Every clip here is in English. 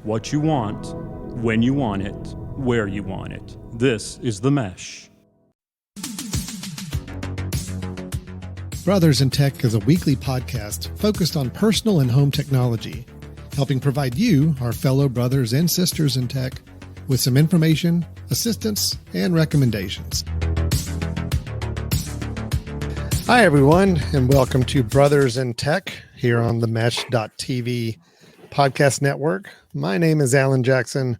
what you want, when you want it, where you want it. This is The Mesh. Brothers in Tech is a weekly podcast focused on personal and home technology, helping provide you, our fellow brothers and sisters in tech, with some information, assistance, and recommendations. Hi, everyone, and welcome to Brothers in Tech here on the Mesh.tv podcast network. My name is Alan Jackson.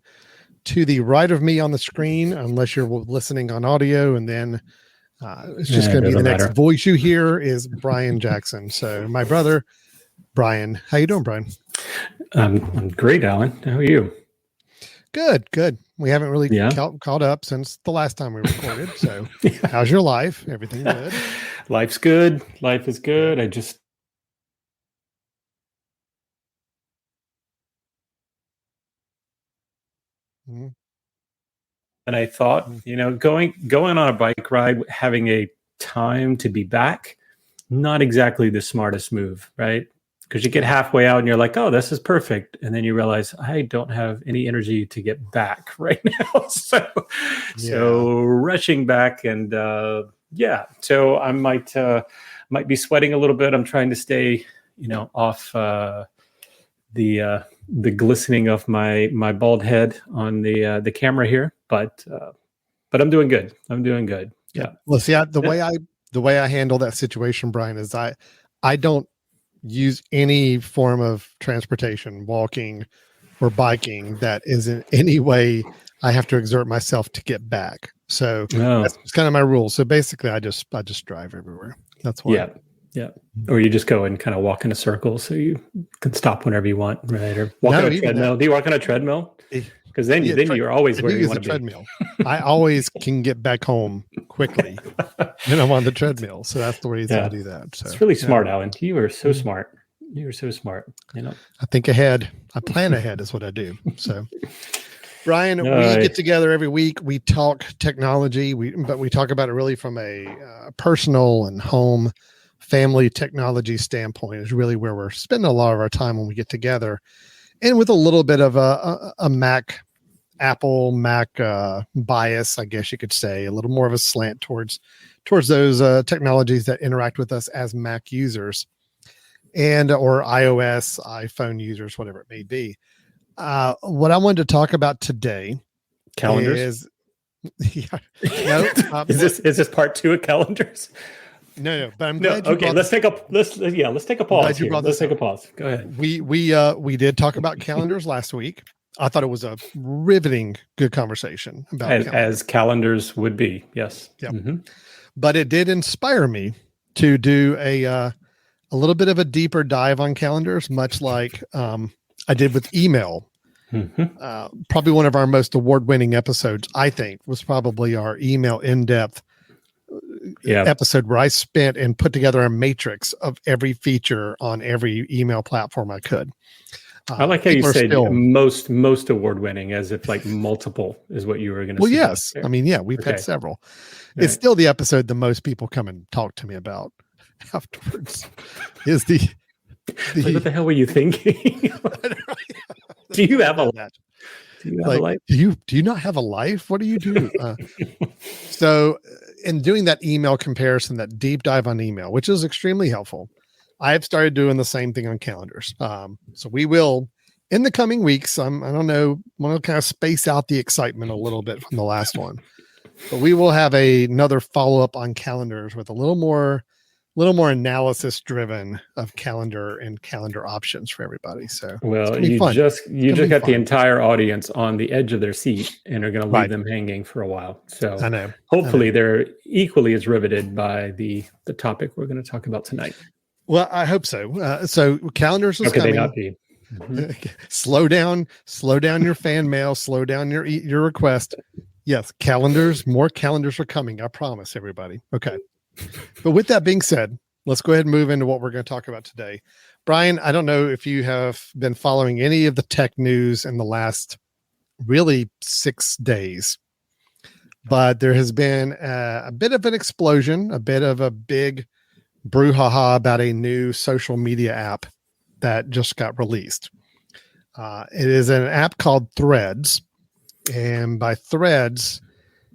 To the right of me on the screen, unless you're listening on audio, and then it's just going to be the next voice you hear is Brian Jackson. So my brother, Brian. How you doing, Brian? I'm great, Alan. How are you? Good. We haven't really caught up since the last time we recorded. So how's your life? Everything good? Life's good. Life is good. And I thought, going on a bike ride, having a time to be back, not exactly the smartest move, right? Because you get halfway out and you're like, oh, this is perfect. And then you realize I don't have any energy to get back right now. So rushing back and so I might be sweating a little bit. I'm trying to stay, off the glistening of my bald head on the camera here, but I'm doing good. Yeah. Well, see, the way I handle that situation, Brian, is I don't use any form of transportation, walking or biking, that is in any way I have to exert myself to get back. So that's kind of my rule. So basically, I just drive everywhere. That's why. Yeah. Or you just go and kind of walk in a circle so you can stop whenever you want, right? Or walk on a treadmill. Do you walk on a treadmill? Because then you're always where you want to be. Treadmill. I always can get back home quickly when I'm on the treadmill. So that's the reason I do that. So it's really smart, Alan. You are so smart. You are so smart. I think ahead. I plan ahead is what I do. So Brian, we get together every week. We talk technology, but we talk about it really from a personal and home family technology standpoint is really where we're spending a lot of our time when we get together, and with a little bit of a Apple Mac bias, I guess you could say, a little more of a slant towards those technologies that interact with us as Mac users and or iOS, iPhone users, whatever it may be. What I wanted to talk about today, calendars. Is is this part 2 of calendars? No, but I'm glad you okay, let's take a pause. Let's take a pause. Go ahead. We did talk about calendars last week. I thought it was a riveting good conversation about as calendars would be. Yes. Yeah. Mm-hmm. But it did inspire me to do a little bit of a deeper dive on calendars, much like I did with email. Mm-hmm. Probably one of our most award-winning episodes, I think, was probably our email in-depth episode where I spent and put together a matrix of every feature on every email platform I could. I like how you said most award-winning, as if like multiple is what you were going to say. Well, yes. I mean, we've had several. Right. It's still the episode the most people come and talk to me about afterwards is the what the hell were you thinking? Do you have a life? Do you have a life? Do you not have a life? What do you do? So in doing that email comparison, that deep dive on email, which is extremely helpful, I've started doing the same thing on calendars. So we will, in the coming weeks, I don't know, I'm going to kind of space out the excitement a little bit from the last one, but we will have another follow-up on calendars with a little more analysis driven of calendar and calendar options for everybody. So you just got the entire audience on the edge of their seat and are going to leave them hanging for a while. So I know. Hopefully they're equally as riveted by the topic we're going to talk about tonight. Well, I hope so. So calendars is coming. They not be? Mm-hmm. Slow down your fan mail, slow down your request. Yes, more calendars are coming. I promise everybody. Okay. But with that being said, let's go ahead and move into what we're going to talk about today. Brian, I don't know if you have been following any of the tech news in the last really 6 days, but there has been a bit of an explosion, a bit of a big brouhaha about a new social media app that just got released. It is an app called Threads, and by Threads,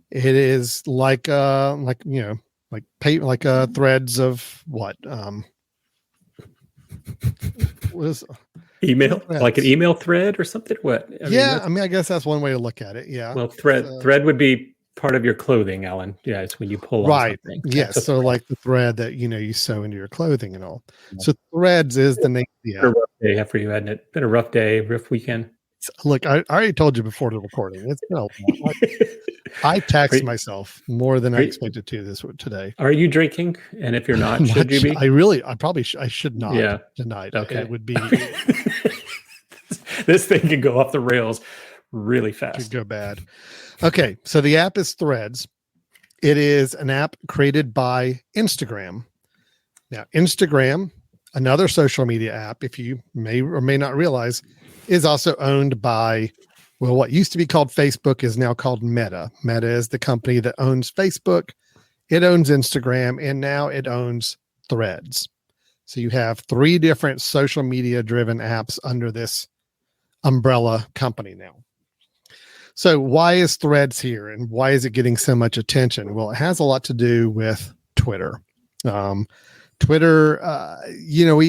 it is like threads of what? What is Email, Threads. like an email thread or something? What? I guess that's one way to look at it. Yeah. Well, thread would be part of your clothing, Alan. Yeah, it's when you pull on something. Yes. So like the thread that you sew into your clothing and all. So Threads is the name. Been a rough day for you, hadn't it? Been a rough day, rough weekend. Look, I already told you before the recording. It's been a lot. I taxed myself more than I expected to today. Are you drinking? And if you're not, should you be? I should not tonight. Okay. It would be. This thing can go off the rails really fast. Could go bad. Okay. So the app is Threads. It is an app created by Instagram. Now, Instagram, another social media app, if you may or may not realize, is also owned by, well, what used to be called Facebook is now called Meta. Meta is the company that owns Facebook. It owns Instagram, and now it owns Threads. So you have 3 different social media driven apps under this umbrella company now. So why is Threads here, and why is it getting so much attention? Well, it has a lot to do with Twitter. Twitter,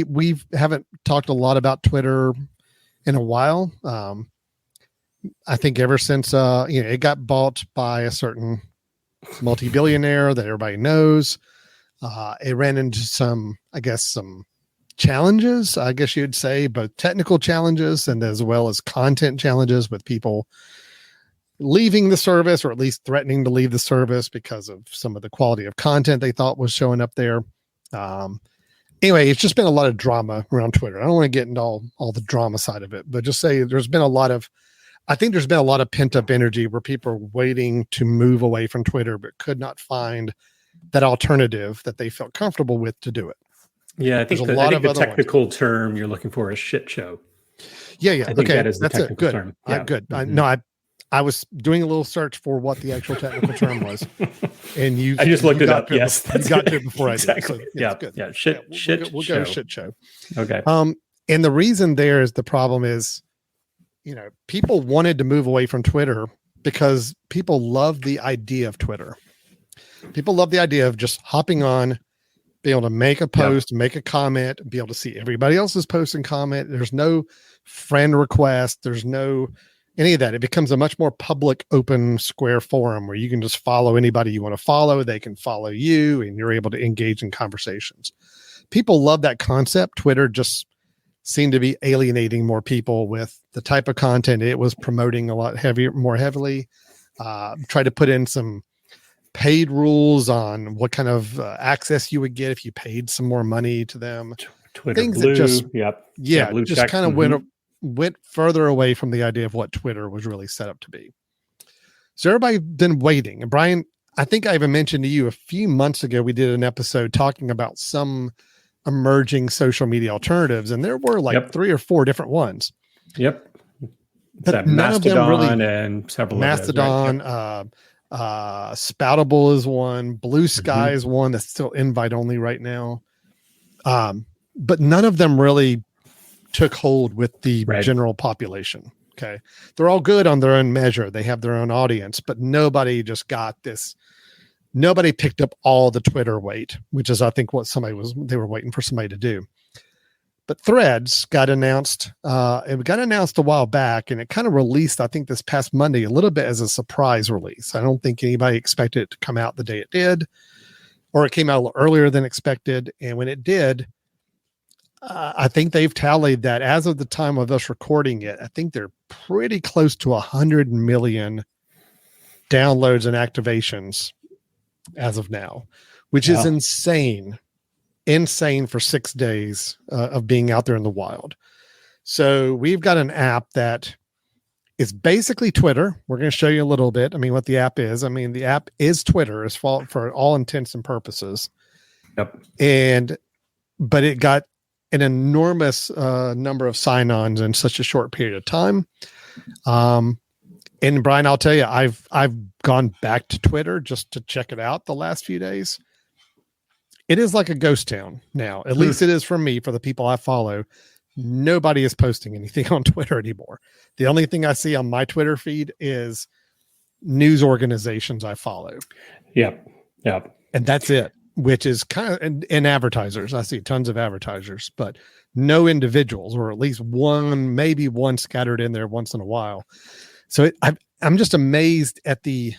we haven't talked a lot about Twitter in a while. I think ever since it got bought by a certain multi-billionaire that everybody knows, it ran into some challenges, I guess you'd say, both technical challenges and as well as content challenges with people leaving the service, or at least threatening to leave the service because of some of the quality of content they thought was showing up there. Anyway, it's just been a lot of drama around Twitter. I don't want to get into all the drama side of it, but just say there's been a lot of pent up energy where people are waiting to move away from Twitter, but could not find that alternative that they felt comfortable with to do it. Yeah, I think the technical term you're looking for is shit show. Yeah. I think that is the technical term. Yeah. Good. Mm-hmm. I was doing a little search for what the actual technical term was, and I just looked it up. Yes, you got to it before exactly. I did. So, yeah. Shit. We'll go shit show. Okay. And the reason there is the problem is, people wanted to move away from Twitter because people love the idea of Twitter. People love the idea of just hopping on, be able to make a post, make a comment, be able to see everybody else's post and comment. There's no friend request. There's no any of that. It becomes a much more public, open, square forum where you can just follow anybody you want to follow. They can follow you, and you're able to engage in conversations. People love that concept. Twitter just seemed to be alienating more people with the type of content it was promoting more heavily. Try to put in some paid rules on what kind of access you would get if you paid some more money to them. Twitter things Blue, that just kind of went further away from the idea of what Twitter was really set up to be. So everybody's been waiting. And Brian, I think I even mentioned to you a few months ago, we did an episode talking about some emerging social media alternatives, and there were 3 or 4 different ones. Yep. But none of them really, and several Mastodon, of those, right? Spoutable is one, Blue Sky is one that's still invite only right now. But none of them really took hold with the general population. Okay. They're all good on their own measure. They have their own audience, but nobody just got this. Nobody picked up all the Twitter weight, which is, I think, what they were waiting for somebody to do. But Threads got announced. It got announced a while back, and it kind of released, I think, this past Monday, a little bit as a surprise release. I don't think anybody expected it to come out the day it did, or it came out a little earlier than expected. And when it did, I think they've tallied that as of the time of us recording it, I think they're pretty close to 100 million downloads and activations as of now, which is insane for 6 days of being out there in the wild. So we've got an app that is basically Twitter. We're going to show you a little bit. What the app is. The app is Twitter for all intents and purposes. Yep. But it got an enormous number of sign-ons in such a short period of time. And Brian, I'll tell you, I've gone back to Twitter just to check it out the last few days. It is like a ghost town now. At least it is for me, for the people I follow. nobody is posting anything on Twitter anymore. The only thing I see on my Twitter feed is news organizations I follow. Yep. Yep. And that's it, which is kind of, and advertisers. I see tons of advertisers, but no individuals, or at least one, maybe one scattered in there once in a while. So I'm just amazed at the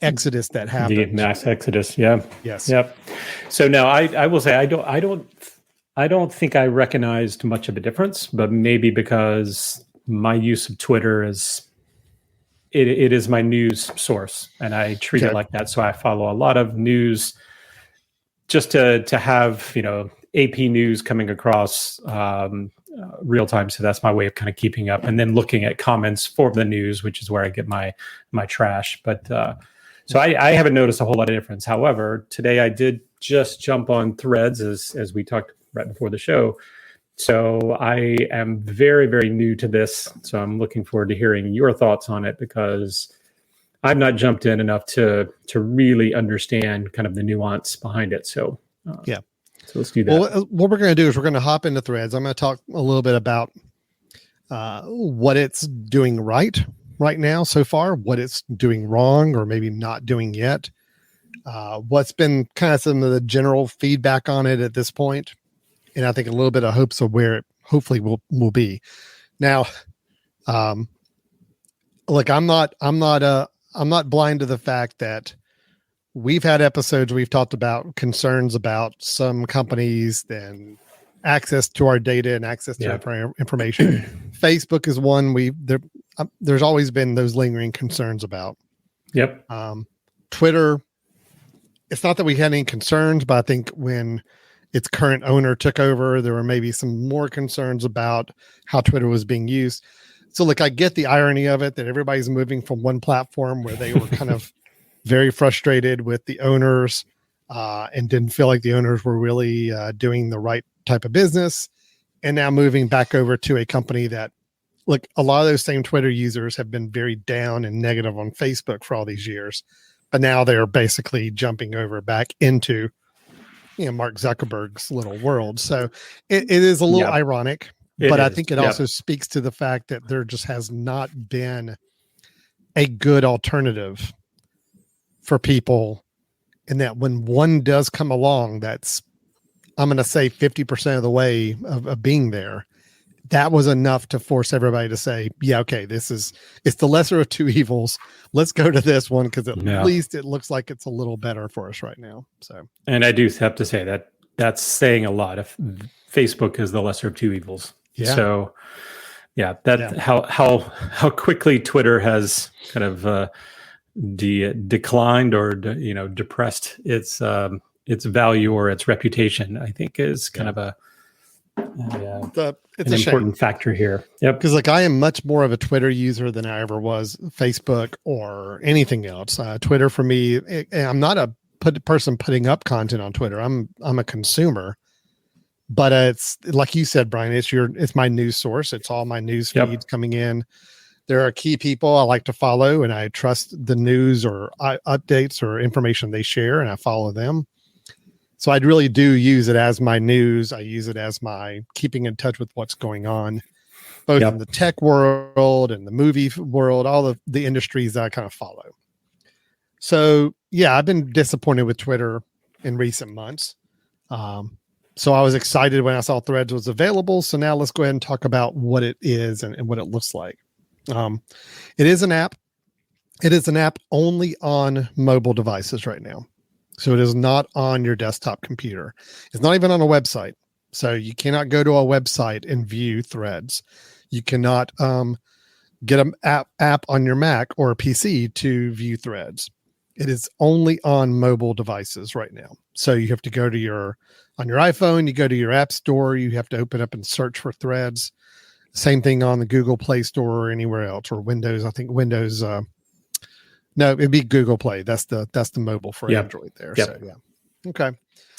exodus that happened. The mass exodus. Yeah. Yes. Yep. So now I will say, I don't think I recognized much of a difference, but maybe because my use of Twitter is, it is my news source, and I treat it like that. So I follow a lot of news just to have, AP news coming across real time. So that's my way of kind of keeping up, and then looking at comments for the news, which is where I get my trash. But so I haven't noticed a whole lot of difference. However, today I did just jump on Threads as we talked right before the show. So I am very, very new to this. So I'm looking forward to hearing your thoughts on it, because I've not jumped in enough to really understand kind of the nuance behind it. So yeah. So let's do that. Well, what we're going to do is we're going to hop into Threads. I'm going to talk a little bit about what it's doing right now so far, what it's doing wrong or maybe not doing yet, what's been kind of some of the general feedback on it at this point, and I think a little bit of hopes of where it hopefully will be. Now, look, I'm not blind to the fact that we've had episodes we've talked about concerns about some companies and access to our data and access to our information. Facebook is one there's always been those lingering concerns about. Yep. Twitter, it's not that we had any concerns, but I think when its current owner took over, there were maybe some more concerns about how Twitter was being used. So look, I get the irony of it, that everybody's moving from one platform where they were kind of very frustrated with the owners and didn't feel like the owners were really doing the right type of business, and now moving back over to a company that, look, a lot of those same Twitter users have been very down and negative on Facebook for all these years, but now they're basically jumping over back into Mark Zuckerberg's little world. So it is a little ironic, but I think it also speaks to the fact that there just has not been a good alternative for people, and that when one does come along, that's, I'm going to say 50% of the way of being there, that was enough to force everybody to say, yeah, okay, it's the lesser of two evils. Let's go to this one, because at least it looks like it's a little better for us right now. So, and I do have to say that that's saying a lot. If Facebook is the lesser of two evils. Yeah. So how quickly Twitter has kind of declined or depressed its value or its reputation, I think is kind of an important factor here. Yep. Because I am much more of a Twitter user than I ever was Facebook or anything else. Twitter for me, I'm not a person putting up content on Twitter. I'm a consumer, but it's like you said, Brian, it's my news source. It's all my news feeds coming in. There are key people I like to follow, and I trust the news or updates or information they share, and I follow them. So I really do use it as my news. I use it as my keeping in touch with what's going on, both in the tech world and the movie world, all of the industries that I kind of follow. So yeah, I've been disappointed with Twitter in recent months. So I was excited when I saw Threads was available. So now let's go ahead and talk about what it is and what it looks like. It is an app. It is an app only on mobile devices right now. So it is not on your desktop computer. It's not even on a website. So you cannot go to a website and view Threads. You cannot get an app on your Mac or a PC to view Threads. It is only on mobile devices right now. So you have to go to on your iPhone, you go to your app store, you have to open up and search for Threads. Same thing on the Google Play Store or anywhere else, or Windows. I think Windows. No, it'd be Google Play. That's the mobile for Android there. Yep. So yeah. Okay.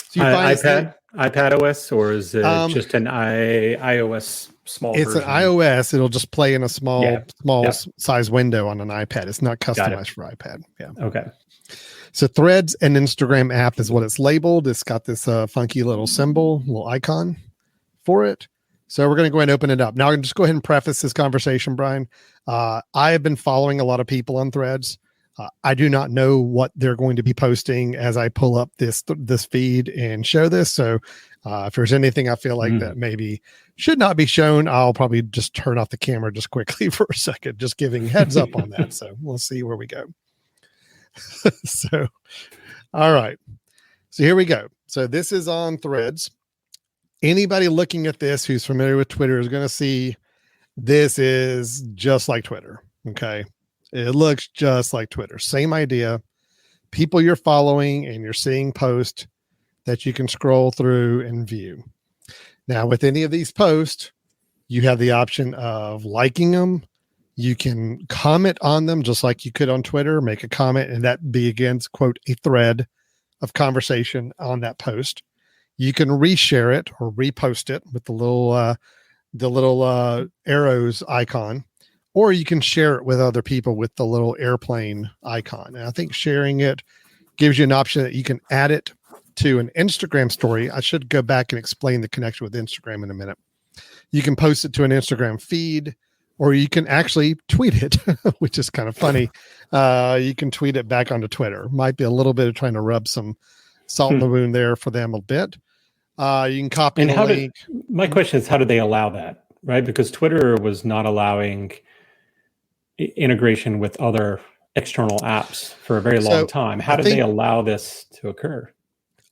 So you find iPad OS, or is it just an iOS small version? It's an iOS. It'll just play in a small size window on an iPad. It's not customized for iPad. Yeah. Okay. So Threads and Instagram app is what it's labeled. It's got this funky little symbol, little icon for it. So we're going to go ahead and open it up. Now I'm going to just go ahead and preface this conversation, Brian. I have been following a lot of people on Threads. I do not know what they're going to be posting as I pull up this feed and show this. So if there's anything I feel like that maybe should not be shown, I'll probably just turn off the camera just quickly for a second, just giving heads up on that. So we'll see where we go. So, all right. So here we go. So this is on Threads. Anybody looking at this who's familiar with Twitter is going to see this is just like Twitter. Okay. It looks just like Twitter. Same idea. People you're following and you're seeing posts that you can scroll through and view. Now, with any of these posts, you have the option of liking them. You can comment on them just like you could on Twitter, make a comment, and that be against, quote, a thread of conversation on that post. You can reshare it or repost it with the little arrows icon, or you can share it with other people with the little airplane icon. And I think sharing it gives you an option that you can add it to an Instagram story. I should go back and explain the connection with Instagram in a minute. You can post it to an Instagram feed, or you can actually tweet it, which is kind of funny. You can tweet it back onto Twitter. Might be a little bit of trying to rub some salt in the wound there for them a bit. You can copy the link. My question is, how do they allow that? Right? Because Twitter was not allowing integration with other external apps for a very long time. How did they allow this to occur?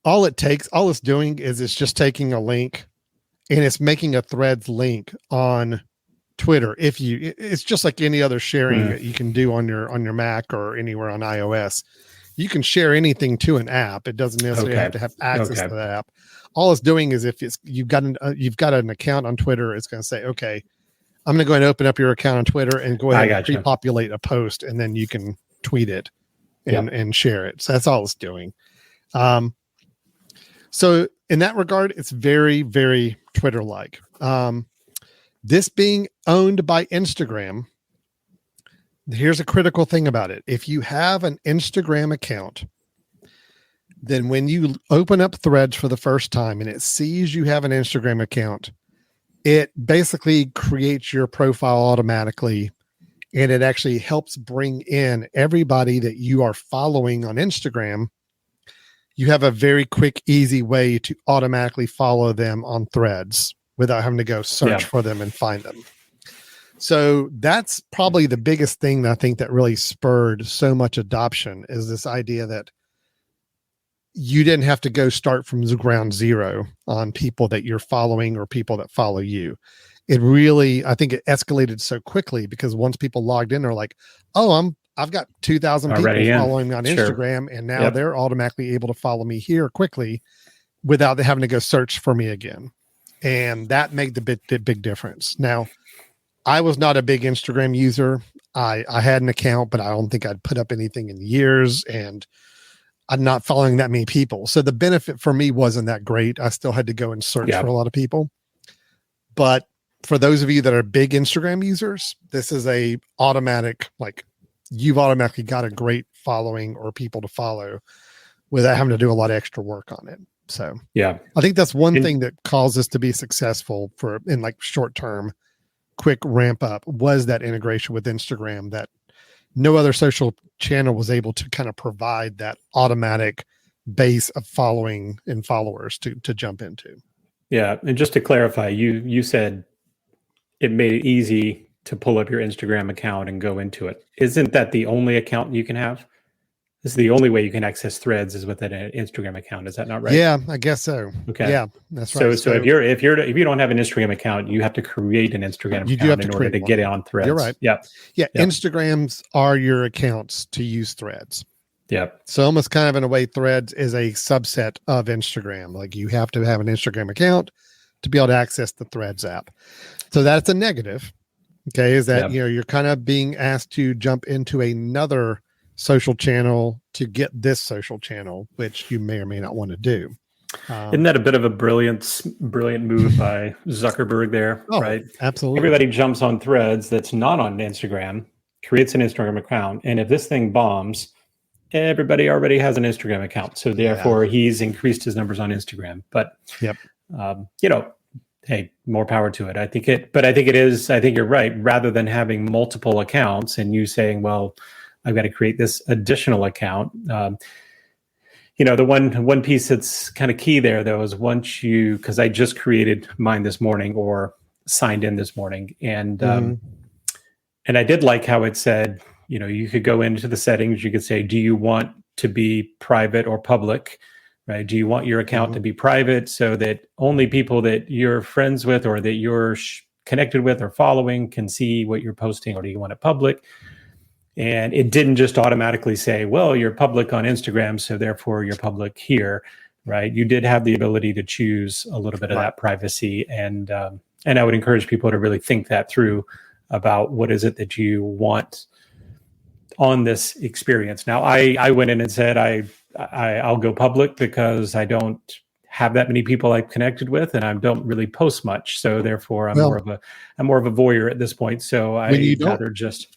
All it's doing is it's just taking a link and it's making a Threads link on Twitter. It's just like any other sharing that you can do on your Mac or anywhere on iOS. You can share anything to an app. It doesn't necessarily have to have access to that app. All it's doing is if you've got an account on Twitter, it's going to say, okay, I'm going to go ahead and open up your account on Twitter and go ahead and pre-populate a post, and then you can tweet it and share it. So that's all it's doing. So in that regard, it's very, very Twitter-like. This being owned by Instagram, here's a critical thing about it. If you have an Instagram account, then when you open up Threads for the first time and it sees you have an Instagram account, it basically creates your profile automatically, and it actually helps bring in everybody that you are following on Instagram. You have a very quick, easy way to automatically follow them on Threads without having to go search for them and find them. So that's probably the biggest thing that I think that really spurred so much adoption, is this idea that you didn't have to go start from the ground zero on people that you're following or people that follow you. It really, I think it escalated so quickly because once people logged in, they're like, oh, I've got 2,000 people following me on Instagram, and now they're automatically able to follow me here quickly without having to go search for me again. And that made the big difference. Now, I was not a big Instagram user. I had an account, but I don't think I'd put up anything in years, and I'm not following that many people. So the benefit for me wasn't that great. I still had to go and search for a lot of people. But for those of you that are big Instagram users, this is a automatic, like, you've automatically got a great following or people to follow without having to do a lot of extra work on it. So I think that's one thing that caused us to be successful in like short term, quick ramp up, was that integration with Instagram that no other social channel was able to kind of provide that automatic base of following and followers to jump into. Yeah. And just to clarify, you said it made it easy to pull up your Instagram account and go into it. Isn't that the only account you can have? This is the only way you can access Threads is with an Instagram account. Is that not right? Yeah, I guess so. Okay. Yeah, that's right. So if you don't have an Instagram account, you have to create an Instagram account in order to get on Threads. You're right. Yeah. Instagrams are your accounts to use Threads. Yeah. So almost kind of in a way, Threads is a subset of Instagram. Like you have to have an Instagram account to be able to access the Threads app. So that's a negative. Okay, is that you're kind of being asked to jump into another social channel to get this social channel, which you may or may not want to do. Isn't that a bit of a brilliant move by Zuckerberg there? Right? Absolutely. Everybody jumps on Threads that's not on Instagram, creates an Instagram account, and if this thing bombs, everybody already has an Instagram account. So therefore, he's increased his numbers on Instagram. But hey, more power to it. I think you're right. Rather than having multiple accounts and you saying, well, I've got to create this additional account. The one piece that's kind of key there, though, is because I just created mine this morning or signed in this morning. And I did like how it said, you could go into the settings. You could say, do you want to be private or public? Right? Do you want your account to be private so that only people that you're friends with or that you're connected with or following can see what you're posting, or do you want it public? And it didn't just automatically say, well, you're public on Instagram, so therefore you're public here, right? You did have the ability to choose a little bit of that privacy. And I would encourage people to really think that through about what is it that you want on this experience. Now, I went in and said, I'll go public because I don't have that many people I've connected with, and I don't really post much. So therefore, I'm more of a voyeur at this point. So I'd rather just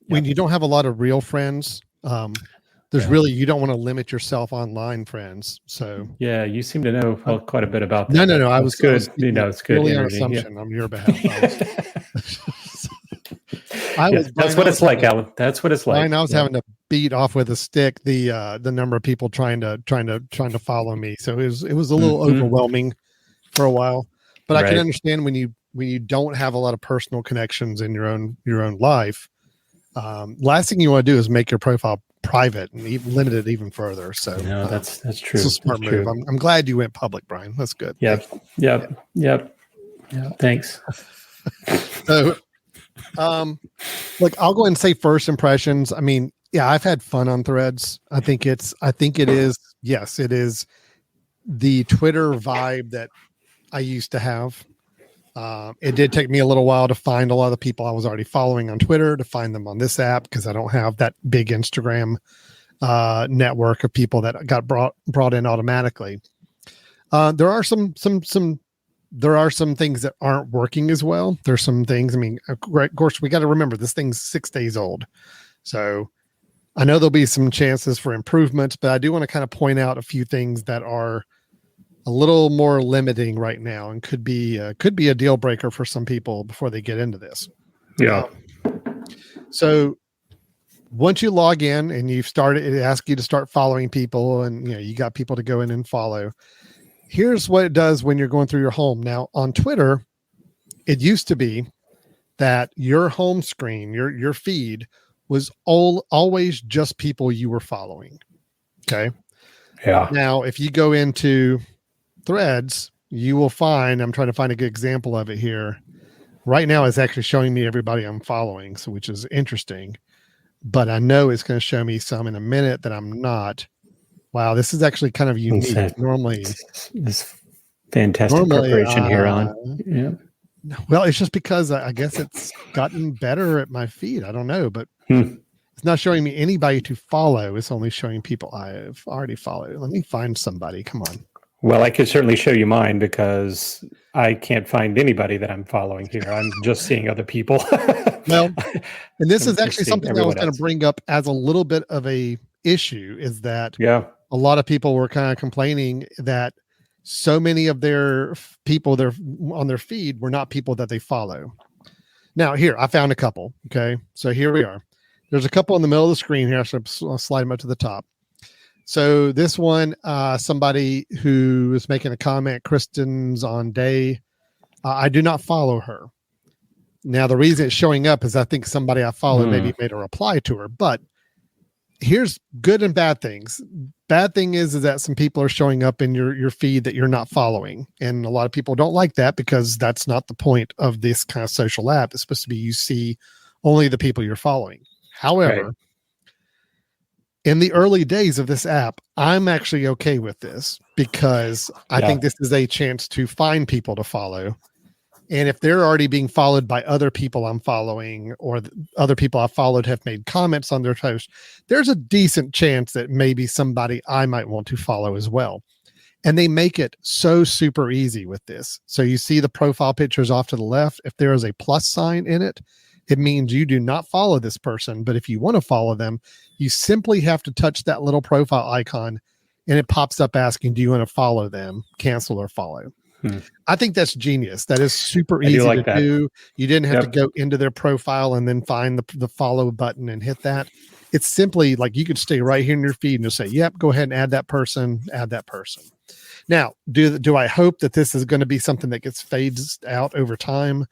when you don't have a lot of real friends, there's really, you don't want to limit yourself online friends. So yeah, you seem to know quite a bit about that. No. I was good. It's good. Really, an assumption on your behalf. That's what it's like, Alan. That's what it's like. I was having to beat off with a stick the number of people trying to follow me. So it was a little overwhelming for a while. But I can understand when you don't have a lot of personal connections in your own life. Last thing you want to do is make your profile private and limit it even further. So no, that's true. It's a smart move. I'm glad you went public, Brian. That's good. Yep. Thanks. So, look, I'll go ahead and say first impressions. I mean, yeah, I've had fun on Threads. I think it is. Yes, it is the Twitter vibe that I used to have. It did take me a little while to find a lot of the people I was already following on Twitter, to find them on this app, because I don't have that big Instagram network of people that got brought in automatically. There are some things that aren't working as well. There's some things. I mean, of course, we got to remember this thing's 6 days old, so I know there'll be some chances for improvement, but I do want to kind of point out a few things that are a little more limiting right now and could be a deal breaker for some people before they get into this. Yeah. So once you log in and you've started, it asks you to start following people, and you got people to go in and follow. Here's what it does when you're going through your home. Now on Twitter, it used to be that your home screen, your feed was always just people you were following. Okay. Yeah. Now, if you go into Threads, you will find, I'm trying to find a good example of it here. Right now, it's actually showing me everybody I'm following, so which is interesting. But I know it's going to show me some in a minute that I'm not. Wow, this is actually kind of unique. Normally, this fantastic preparation here on. Yeah. Well, it's just because I guess it's gotten better at my feed. I don't know, but it's not showing me anybody to follow. It's only showing people I've already followed. Let me find somebody. Come on. Well, I could certainly show you mine because I can't find anybody that I'm following here. I'm just seeing other people. Well, and this is actually something I was going to bring up as a little bit of a issue, is that a lot of people were kind of complaining that so many of their people on their feed were not people that they follow. Now here, I found a couple. Okay. So here we are. There's a couple in the middle of the screen here. I'll slide them up to the top. So this one, somebody who is making a comment, Kristen's on day. I do not follow her. Now, the reason it's showing up is I think somebody I followed maybe made a reply to her, but here's good and bad things. Bad thing is that some people are showing up in your feed that you're not following. And a lot of people don't like that because that's not the point of this kind of social app. It's supposed to be you see only the people you're following. However, in the early days of this app, I'm actually okay with this because I think this is a chance to find people to follow. And if they're already being followed by other people I'm following, or other people I've followed have made comments on their post, there's a decent chance that maybe somebody I might want to follow as well. And they make it so super easy with this. So you see the profile pictures off to the left. If there is a plus sign in it, it means you do not follow this person. But if you want to follow them, you simply have to touch that little profile icon and it pops up asking, do you want to follow them, cancel or follow? I think that's genius. That is super I do easy like to that. do. You didn't have to Yep. go into their profile and then find the follow button and hit that. It's simply like you could stay right here in your feed and just say, yep, go ahead and add that person, add that person. Now, do I hope that this is going to be something that gets phased out over time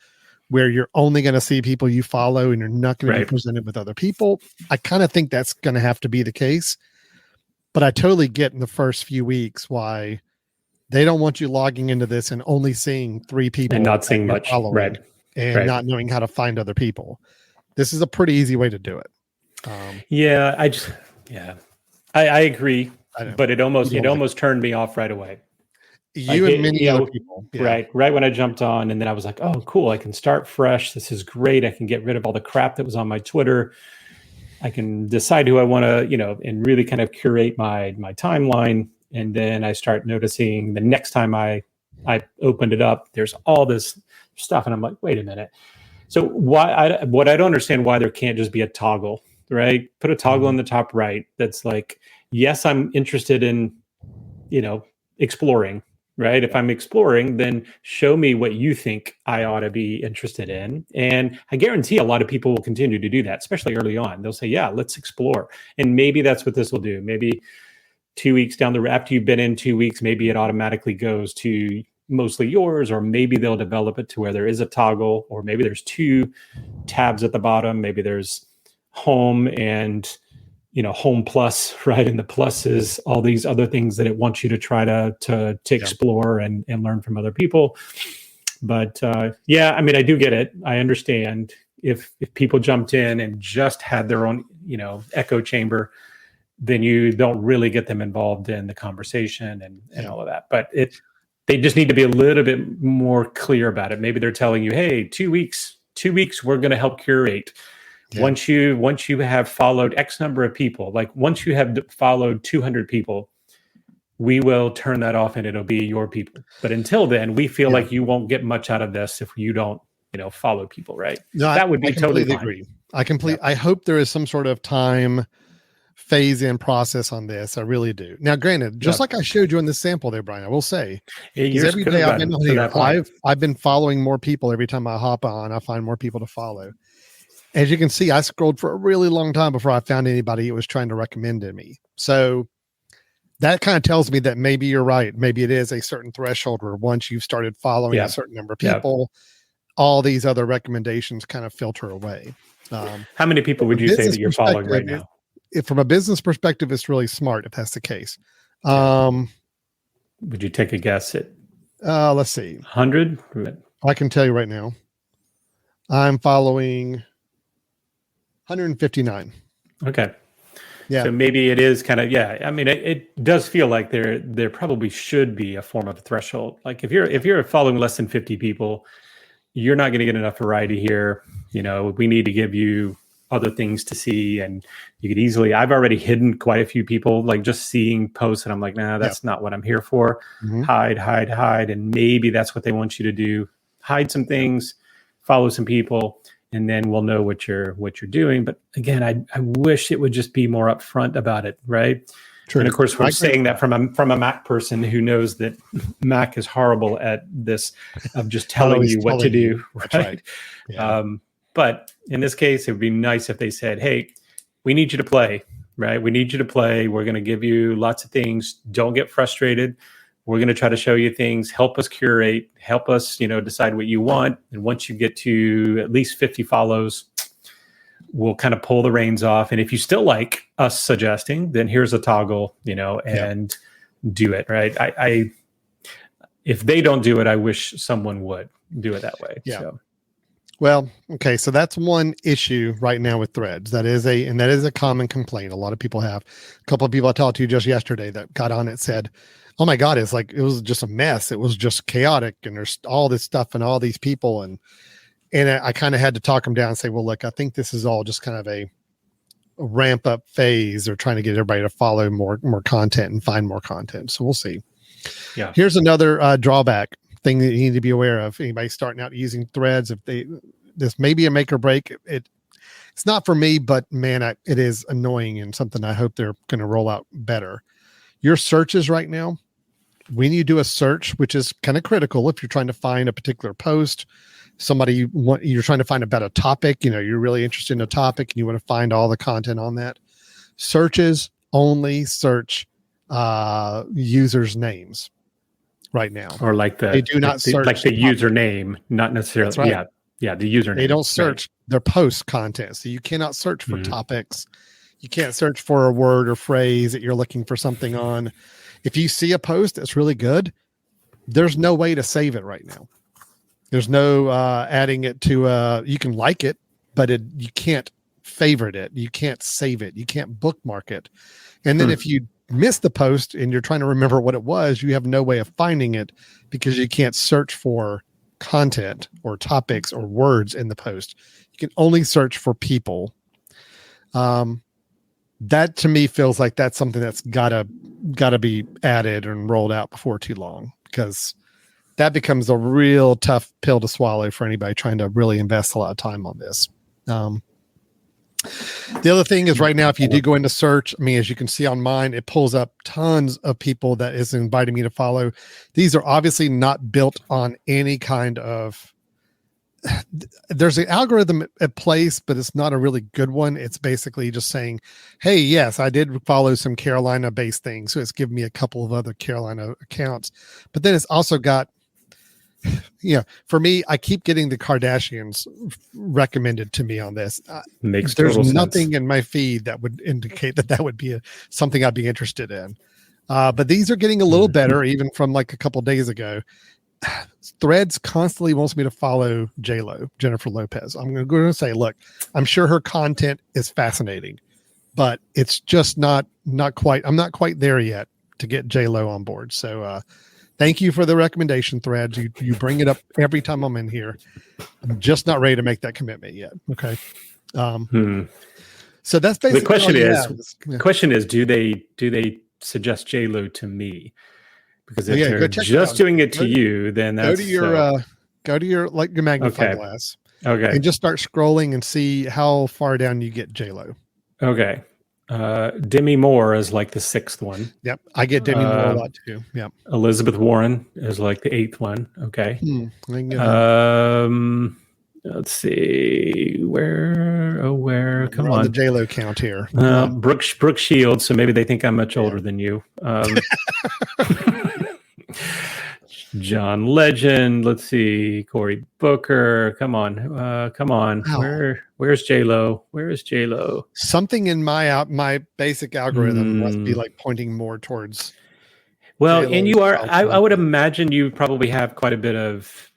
where you're only going to see people you follow and you're not going to be Right. presented with other people? I kind of think that's going to have to be the case. But I totally get in the first few weeks why they don't want you logging into this and only seeing 3 people And not that seeing you're much. following Right. and Right. not knowing how to find other people. This is a pretty easy way to do it. Yeah. I agree, I know. but it You almost don't like turned me off right away. you Like, and many you other know, people. Yeah. Right when I jumped on, and then I was like, oh, cool, I can start fresh. This is great. I can get rid of all the crap that was on my Twitter. I can decide who I want to, and really kind of curate my timeline. And then I start noticing the next time I opened it up, there's all this stuff, and I'm like, wait a minute. So what I don't understand why there can't just be a toggle, right? Put a toggle in the top right that's like, yes, I'm interested in, exploring, right? If I'm exploring, then show me what you think I ought to be interested in. And I guarantee a lot of people will continue to do that, especially early on. They'll say, yeah, let's explore. And maybe that's what this will do. Maybe 2 weeks down the road, after you've been in 2 weeks, maybe it automatically goes to mostly yours, or maybe they'll develop it to where there is a toggle, or maybe there's 2 tabs at the bottom. Maybe there's home and home plus, right? And the plus is all these other things that it wants you to try to explore and learn from other people. But I do get it. I understand if people jumped in and just had their own, echo chamber, then you don't really get them involved in the conversation and all of that. But they just need to be a little bit more clear about it. Maybe they're telling you, hey, 2 weeks, we're going to help curate. Yeah. Once you have followed X number of people, like once you have followed 200 people, we will turn that off and it'll be your people. But until then, we feel like you won't get much out of this if you don't, follow people, right? No, that would be I completely totally agree. I hope there is some sort of time phase in process on this. I really do. Now, granted, just like I showed you in this sample there, Brian, I will say, every day I've been on here, I've been following more people every time I hop on. I find more people to follow. As you can see, I scrolled for a really long time before I found anybody who was trying to recommend to me. So that kind of tells me that maybe you're right. Maybe it is a certain threshold where once you've started following a certain number of people, all these other recommendations kind of filter away. How many people would you say that you're following right now? From a business perspective, it's really smart if that's the case. Would you take a guess at? Let's see. 100? I can tell you right now. I'm following 159. Okay. Yeah. So maybe it is kind of, I mean, it does feel like there probably should be a form of a threshold. Like if you're following less than 50 people, you're not going to get enough variety here. We need to give you other things to see, and you could easily, I've already hidden quite a few people, like just seeing posts and I'm like, nah, that's not what I'm here for. Mm-hmm. Hide. And maybe that's what they want you to do. Hide some things, follow some people, and then we'll know what you're doing. But again, I wish it would just be more upfront about it, right? True. And of course, we're saying that from a Mac person who knows that Mac is horrible at this of just telling you what to do, right? That's right. Yeah. But in this case, it would be nice if they said, hey, we need you to play, right? We need you to play. We're going to give you lots of things. Don't get frustrated. We're going to try to show you things, help us curate, help us, decide what you want. And once you get to at least 50 follows, we'll kind of pull the reins off. And if you still like us suggesting, then here's a toggle, and do it, right? I if they don't do it, I wish someone would do it that way. Yeah. So. Well, okay. So that's one issue right now with Threads. That is a common complaint. A lot of people have. A couple of people I talked to just yesterday that got on it said, oh my God, it was just a mess. It was just chaotic. And there's all this stuff and all these people. And I kind of had to talk them down and say, well, look, I think this is all just kind of a ramp up phase or trying to get everybody to follow more content and find more content. So we'll see. Yeah. Here's another drawback thing that you need to be aware of. Anybody starting out using Threads, this may be a make or break. It's not for me, but man, it is annoying and something I hope they're going to roll out better. Your searches right now when you do a search, which is kind of critical if you're trying to find a particular post, you're trying to find about a topic, you're really interested in a topic and you want to find all the content on that. Searches only search users' names right now. Or they do not search like the username, not necessarily. Right. Yeah, the username. They don't search their post content. So you cannot search for topics. You can't search for a word or phrase that you're looking for something on. If you see a post that's really good, there's no way to save it right now. There's no adding it to you can like it, but you can't favorite it. You can't save it. You can't bookmark it. And then if you miss the post and you're trying to remember what it was, you have no way of finding it because you can't search for content or topics or words in the post. You can only search for people. That to me feels like that's something that's gotta be added and rolled out before too long, because that becomes a real tough pill to swallow for anybody trying to really invest a lot of time on this. The other thing is right now, if you do go into search, as you can see on mine, it pulls up tons of people that is inviting me to follow. These are obviously not built on any kind of, there's an algorithm at place, but it's not a really good one. It's basically just saying, hey, yes, I did follow some Carolina based things. So it's given me a couple of other Carolina accounts, but then it's also got, for me, I keep getting the Kardashians recommended to me on this. There's nothing in my feed that would indicate that would be something I'd be interested in. But these are getting a little better, even from like a couple of days ago. Threads constantly wants me to follow J-Lo, Jennifer Lopez. I'm going to say, look, I'm sure her content is fascinating, but it's just not quite. I'm not quite there yet to get J-Lo on board. So, thank you for the recommendation, Threads. You bring it up every time I'm in here. I'm just not ready to make that commitment yet. Okay. So that's basically the question is, do they suggest J-Lo to me? Because if they're just doing it to you, then that's go to your magnifying glass. Okay. And just start scrolling and see how far down you get J-Lo. Okay. Demi Moore is like the 6th one. Yep. I get Demi Moore a lot too. Yep. Elizabeth Warren is like the 8th one. Okay. Let's see. Where? Come on. The J-Lo count here. Brooke Shields. So maybe they think I'm much older than you. John Legend. Let's see. Cory Booker. Come on. Wow. Where's J-Lo? Where is J-Lo? Something in my basic algorithm must be like pointing more towards. Well, J-Lo. And you are. I would imagine you probably have quite a bit of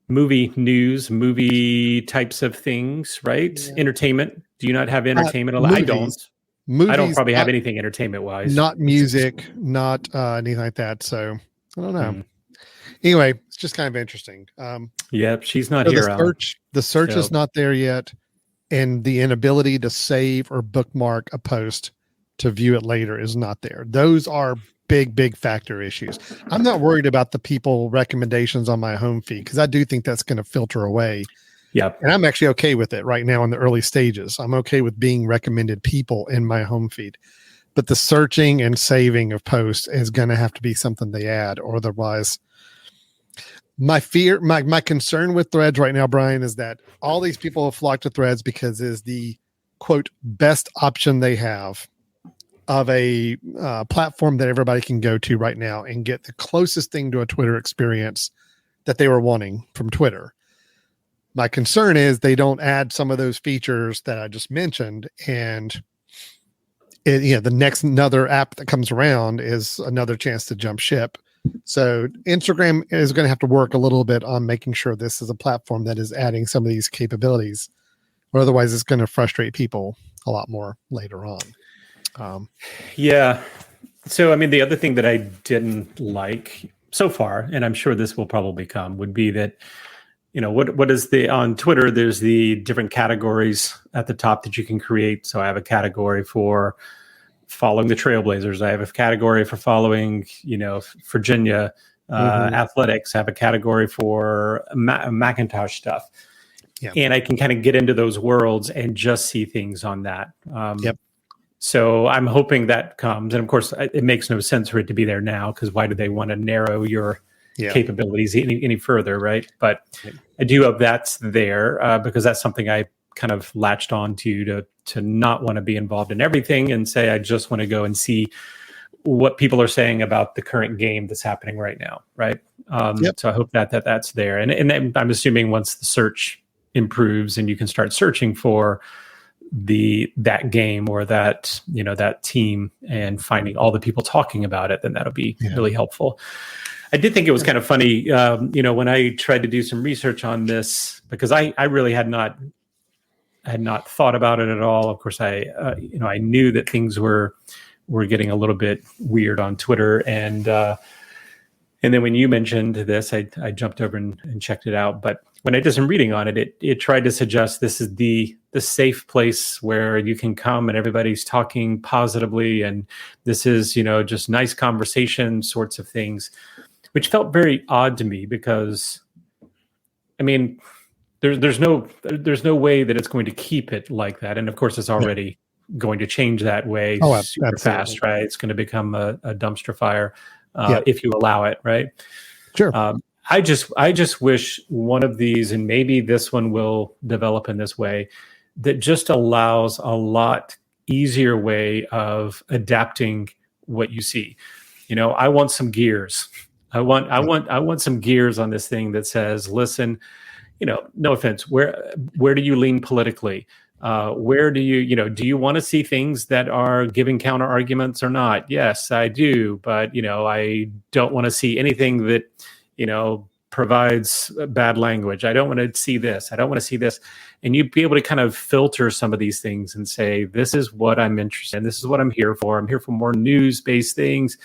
movie news, movie types of things, right? Yeah. Entertainment. Do you not have entertainment? I don't. Movies, I don't probably have anything entertainment wise. Not music, not anything like that. So I don't know. Anyway, it's just kind of interesting. Yep, she's not here. The search is not there yet, and the inability to save or bookmark a post to view it later is not there. Those are big factor issues. I'm not worried about the people recommendations on my home feed because I do think that's going to filter away. Yep. And I'm actually okay with it right now in the early stages. I'm okay with being recommended people in my home feed. But the searching and saving of posts is going to have to be something they add, or otherwise my concern with Threads right now, Brian, is that all these people have flocked to Threads because it is the quote best option they have of a platform that everybody can go to right now and get the closest thing to a Twitter experience that they were wanting from Twitter. My concern is they don't add some of those features that I just mentioned, and the next another app that comes around is another chance to jump ship. So Instagram is going to have to work a little bit on making sure this is a platform that is adding some of these capabilities, or otherwise it's going to frustrate people a lot more later on. Yeah. So, the other thing that I didn't like so far, and I'm sure this will probably come, would be that, what is on Twitter, there's the different categories at the top that you can create. So I have a category for following the Trailblazers. I have a category for following, Virginia athletics. I have a category for Macintosh stuff. Yeah. And I can kind of get into those worlds and just see things on that. Yep. So I'm hoping that comes. And of course, it makes no sense for it to be there now, because why do they want to narrow your capabilities any further, right? But I do hope that's there, because that's something I kind of latched on to not want to be involved in everything and say I just want to go and see what people are saying about the current game that's happening right now, right? So I hope that's there. And I'm assuming once the search improves and you can start searching for that game or that team and finding all the people talking about it, then that'll be really helpful. I did think it was kind of funny, when I tried to do some research on this, because I really had not thought about it at all. Of course, I knew that things were getting a little bit weird on Twitter, and then when you mentioned this, I jumped over and checked it out. But when I did some reading on it, it tried to suggest this is the safe place where you can come and everybody's talking positively, and this is just nice conversation sorts of things, which felt very odd to me, because I mean, there's no way that it's going to keep it like that, and of course it's already going to change that way super fast, right? It's going to become a dumpster fire if you allow it, right? Sure. I just wish one of these, and maybe this one will develop in this way, that just allows a lot easier way of adapting what you see. I want some gears. I want some gears on this thing that says, listen, no offense, where do you lean politically? Where do you want to see things that are giving counter arguments or not? Yes, I do. But, I don't want to see anything that, provides bad language. I don't want to see this. I don't want to see this. And you'd be able to kind of filter some of these things and say, this is what I'm interested in. This is what I'm here for. I'm here for more news-based things.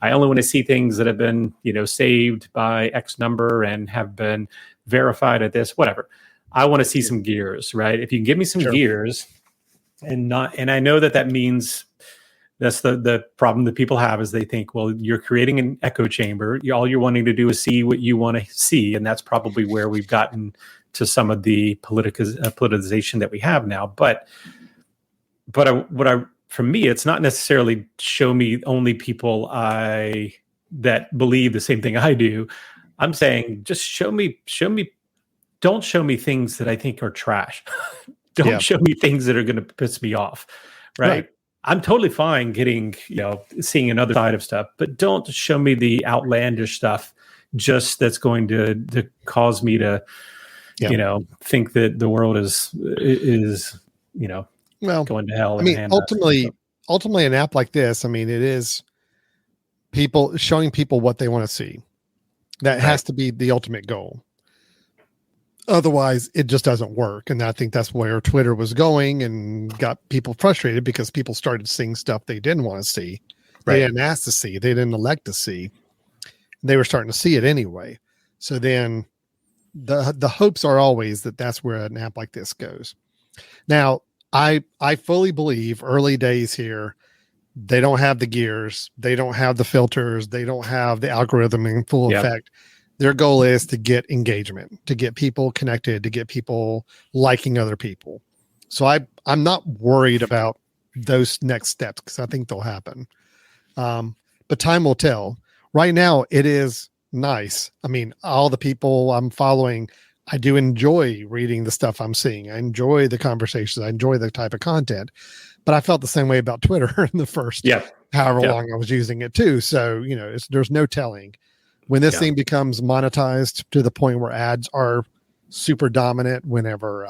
I only want to see things that have been, saved by X number and have been verified at this, whatever. I want to see some gears, right? If you can give me some gears, and I know that means that's the problem that people have, is they think, well, you're creating an echo chamber. All you're wanting to do is see what you want to see, and that's probably where we've gotten to some of the politicization that we have now. But for me, it's not necessarily show me only people that believe the same thing I do. I'm saying just show me. Don't show me things that I think are trash. Don't show me things that are going to piss me off, right? I'm totally fine seeing another side of stuff, but don't show me the outlandish stuff just that's going to cause me to, think that the world is going to hell. I mean, ultimately an app like this, I mean, it is showing people what they want to see. That has to be the ultimate goal. Otherwise, it just doesn't work. And I think that's where Twitter was going and got people frustrated, because people started seeing stuff they didn't want to see. They didn't ask to see. They didn't elect to see. They were starting to see it anyway. So then the hopes are always that that's where an app like this goes. Now, I fully believe early days here, they don't have the gears. They don't have the filters. They don't have the algorithm in full effect. Their goal is to get engagement, to get people connected, to get people liking other people. So I'm not worried about those next steps, because I think they'll happen. But time will tell. Right now, it is nice. I mean, all the people I'm following, I do enjoy reading the stuff I'm seeing. I enjoy the conversations. I enjoy the type of content. But I felt the same way about Twitter in the first however long I was using it too. So, there's no telling. When this thing becomes monetized to the point where ads are super dominant, whenever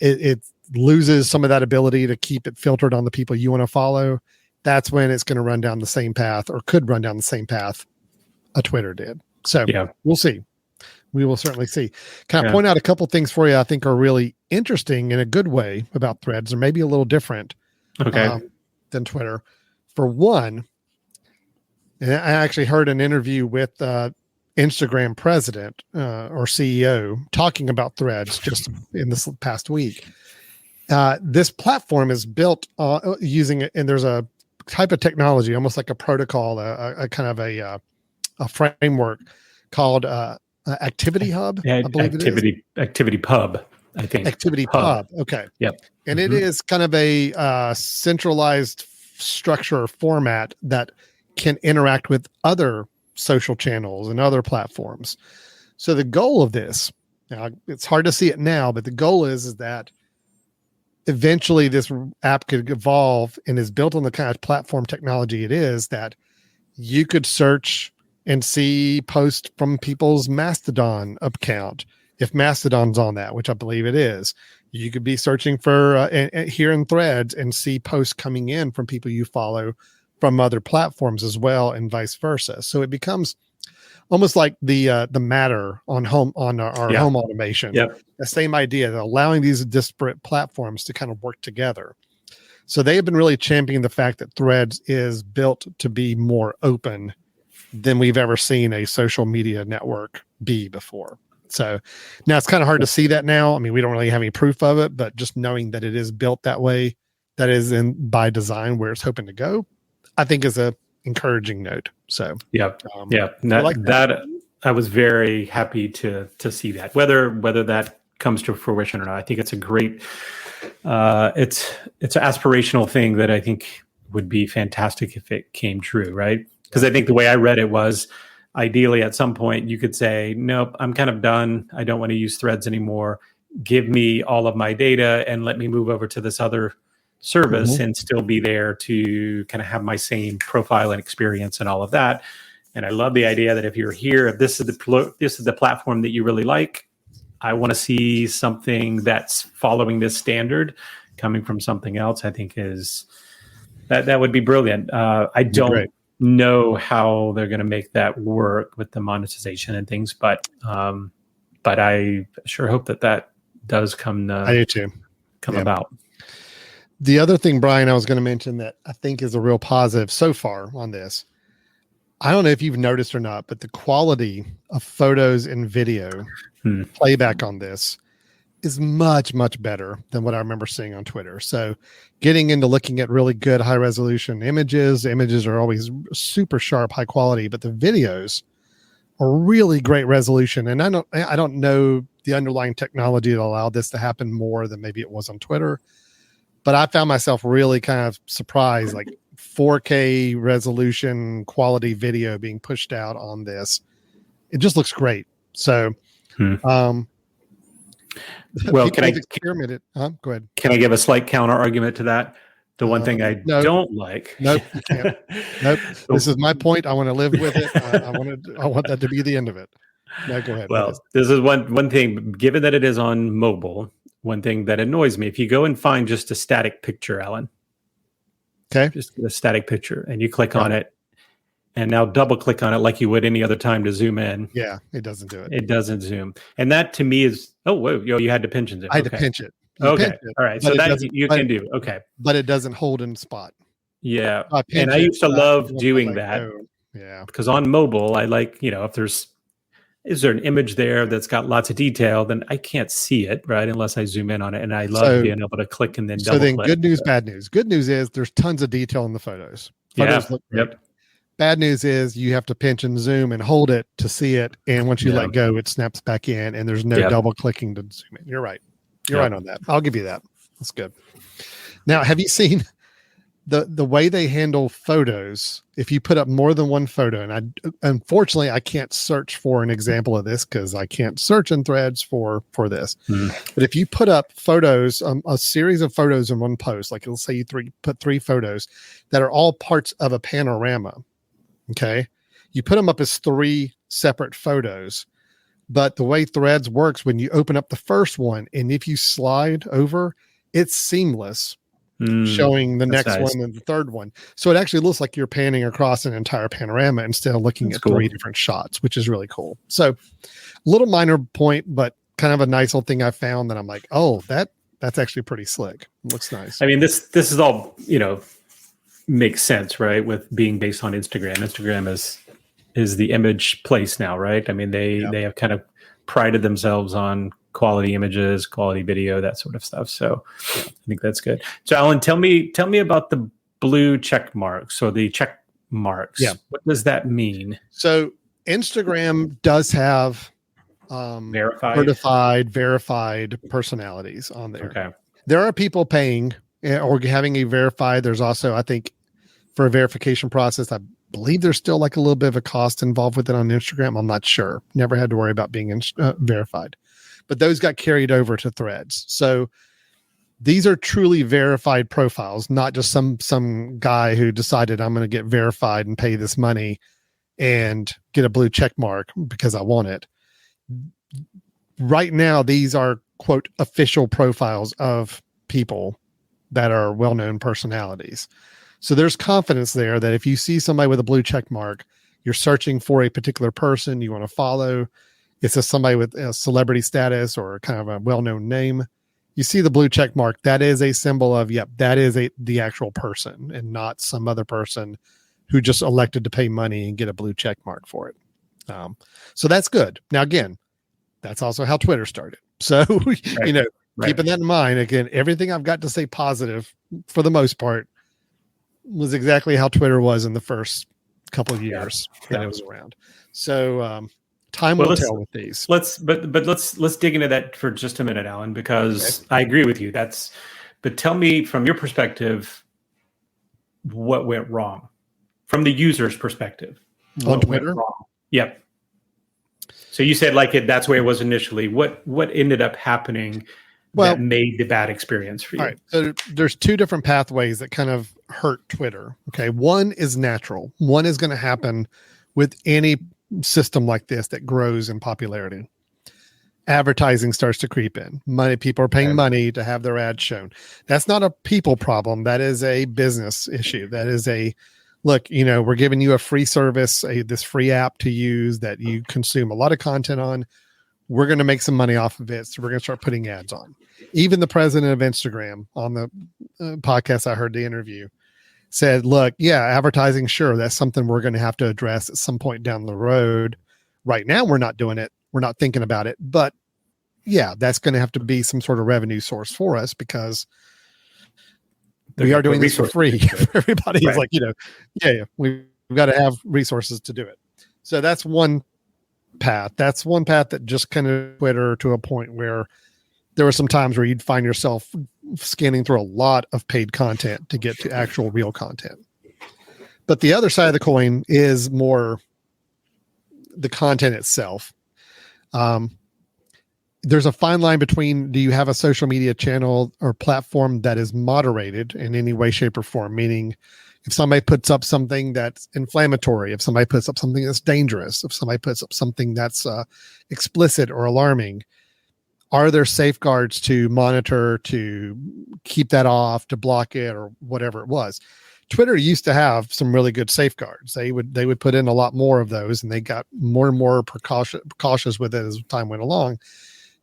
it loses some of that ability to keep it filtered on the people you want to follow, that's when it's going to run down the same path, or could run down the same path a Twitter did. So we'll see. We will certainly see. Can I point out a couple things for you I think are really interesting in a good way about Threads, or maybe a little different than Twitter? For one, and I actually heard an interview with Instagram president or CEO talking about Threads just in this past week. This platform is built using it, and there's a type of technology, almost like a protocol, a kind of a framework called Activity Hub. I believe Activity Pub. I think. Activity Pub. Okay. Yep. And it is kind of a centralized structure or format that can interact with other social channels and other platforms. So the goal of this, now it's hard to see it now, but the goal is that eventually this app could evolve and is built on the kind of platform technology it is, that you could search and see posts from people's Mastodon account. If Mastodon's on that, which I believe it is, you could be searching for here in Threads and see posts coming in from people you follow from other platforms as well, and vice versa. So it becomes almost like the Matter on our home automation. Yep. The same idea, allowing these disparate platforms to kind of work together. So they have been really championing the fact that Threads is built to be more open than we've ever seen a social media network be before. So now it's kind of hard to see that now. I mean, we don't really have any proof of it, but just knowing that it is built that way, that is by design where it's hoping to go, I think is a encouraging note. So that I was very happy to see that. Whether that comes to fruition or not, I think it's a great it's an aspirational thing that I think would be fantastic if it came true, right? Because I think the way I read it was, ideally at some point you could say, nope, I'm kind of done. I don't want to use Threads anymore. Give me all of my data and let me move over to this other service and still be there to kind of have my same profile and experience and all of that. And I love the idea that if you're here, if this is the platform that you really like, I want to see something that's following this standard coming from something else. I think is that would be brilliant. I don't know how they're going to make that work with the monetization and things, but I sure hope that does come. I do too. Come about. The other thing, Brian, I was going to mention that I think is a real positive so far on this. I don't know if you've noticed or not, but the quality of photos and video playback on this is much, much better than what I remember seeing on Twitter. So getting into looking at really good high resolution images are always super sharp, high quality, but the videos are really great resolution. And I don't know the underlying technology that allowed this to happen more than maybe it was on Twitter, but I found myself really kind of surprised, like 4K resolution quality video being pushed out on this. It just looks great. So, well, can I experiment it? Go ahead. Can I give a slight counter argument to that? The one thing I don't like. Nope, you can't. Nope. This is my point. I want to live with it. I want that to be the end of it. No, go ahead. Well, this is one thing. Given that it is on mobile, one thing that annoys me. If you go and find just a static picture, Alan. Okay. Just a static picture, and you click on it, and now double click on it like you would any other time to zoom in. Yeah, it doesn't do it. It doesn't zoom, and that to me is you had to pinch it. I had to pinch it. Okay, all right. So that you can do. Okay, but it doesn't hold in spot. Yeah, and I used to love doing that. Yeah, because on mobile, I like if is there an image there that's got lots of detail, then I can't see it, right? Unless I zoom in on it. And I love being able to click and then double click. So then good news, bad news. Good news is there's tons of detail in the photos. Photos look great. Yep. Bad news is you have to pinch and zoom and hold it to see it. And once you let go, it snaps back in and there's no double clicking to zoom in. You're right. You're right on that. I'll give you that. That's good. Now, have you seen the way they handle photos? If you put up more than one photo, and unfortunately I can't search for an example of this because I can't search in Threads for this. But if you put up photos, a series of photos in one post, like let's say you put three photos that are all parts of a panorama. Okay, you put them up as three separate photos. But the way Threads works, when you open up the first one, and if you slide over, it's seamless. Showing the next one and the third one. So it actually looks like you're panning across an entire panorama instead of looking at three different shots, which is really cool. So a little minor point, but kind of a nice little thing I found that I'm like, oh, that's actually pretty slick. It looks nice. I mean, this is all, makes sense, right? With being based on Instagram. Instagram is the image place now, right? I mean, they have kind of prided themselves on quality images, quality video, that sort of stuff. So I think that's good. So Alan, tell me about the blue check marks or the check marks. Yeah. What does that mean? So Instagram does have verified personalities on there. Okay. There are people paying or having a verified. There's also, I think, for a verification process, I believe there's still like a little bit of a cost involved with it on Instagram. I'm not sure. Never had to worry about being verified, but those got carried over to Threads. So these are truly verified profiles, not just some guy who decided I'm going to get verified and pay this money and get a blue check mark because I want it. Right now, these are, quote, official profiles of people that are well-known personalities. So there's confidence there that if you see somebody with a blue check mark, you're searching for a particular person you want to follow. It's somebody with a celebrity status or kind of a well-known name. You see the blue check mark, that is a symbol of, yep, that is the actual person and not some other person who just elected to pay money and get a blue check mark for it. So that's good. Now, again, that's also how Twitter started. So, Right. Keeping that in mind, again, everything I've got to say positive for the most part was exactly how Twitter was in the first couple of years that it was around. So time will tell with these. Let's dig into that for just a minute, Alan, because I agree with you. But tell me from your perspective, what went wrong from the user's perspective On Twitter? Yep. So you said that's the way it was initially. What ended up happening that made the bad experience for you? All right. So there's two different pathways that kind of hurt Twitter. Okay. One is natural. One is going to happen with any system like this that grows in popularity. Advertising starts to creep in. People are paying money to have their ads shown. That's not a people problem. That is a business issue. That is look, we're giving you a free service, this free app to use that you consume a lot of content on. We're going to make some money off of it. So we're going to start putting ads on. Even the president of Instagram on the podcast I heard the interview said, look, advertising, sure, that's something we're going to have to address at some point down the road. Right now, we're not doing it. We're not thinking about it. But that's going to have to be some sort of revenue source for us because we are doing this for free. Everybody is like, we've got to have resources to do it. So that's one path. That's one path that just kind of Twitter to a point where there were some times where you'd find yourself scanning through a lot of paid content to get to actual real content. But the other side of the coin is more the content itself. There's a fine line between, do you have a social media channel or platform that is moderated in any way, shape, or form? Meaning, if somebody puts up something that's inflammatory, if somebody puts up something that's dangerous, if somebody puts up something that's explicit or alarming, are there safeguards to monitor, to keep that off, to block it, or whatever it was? Twitter used to have some really good safeguards. They would put in a lot more of those, and they got more and more cautious with it as time went along.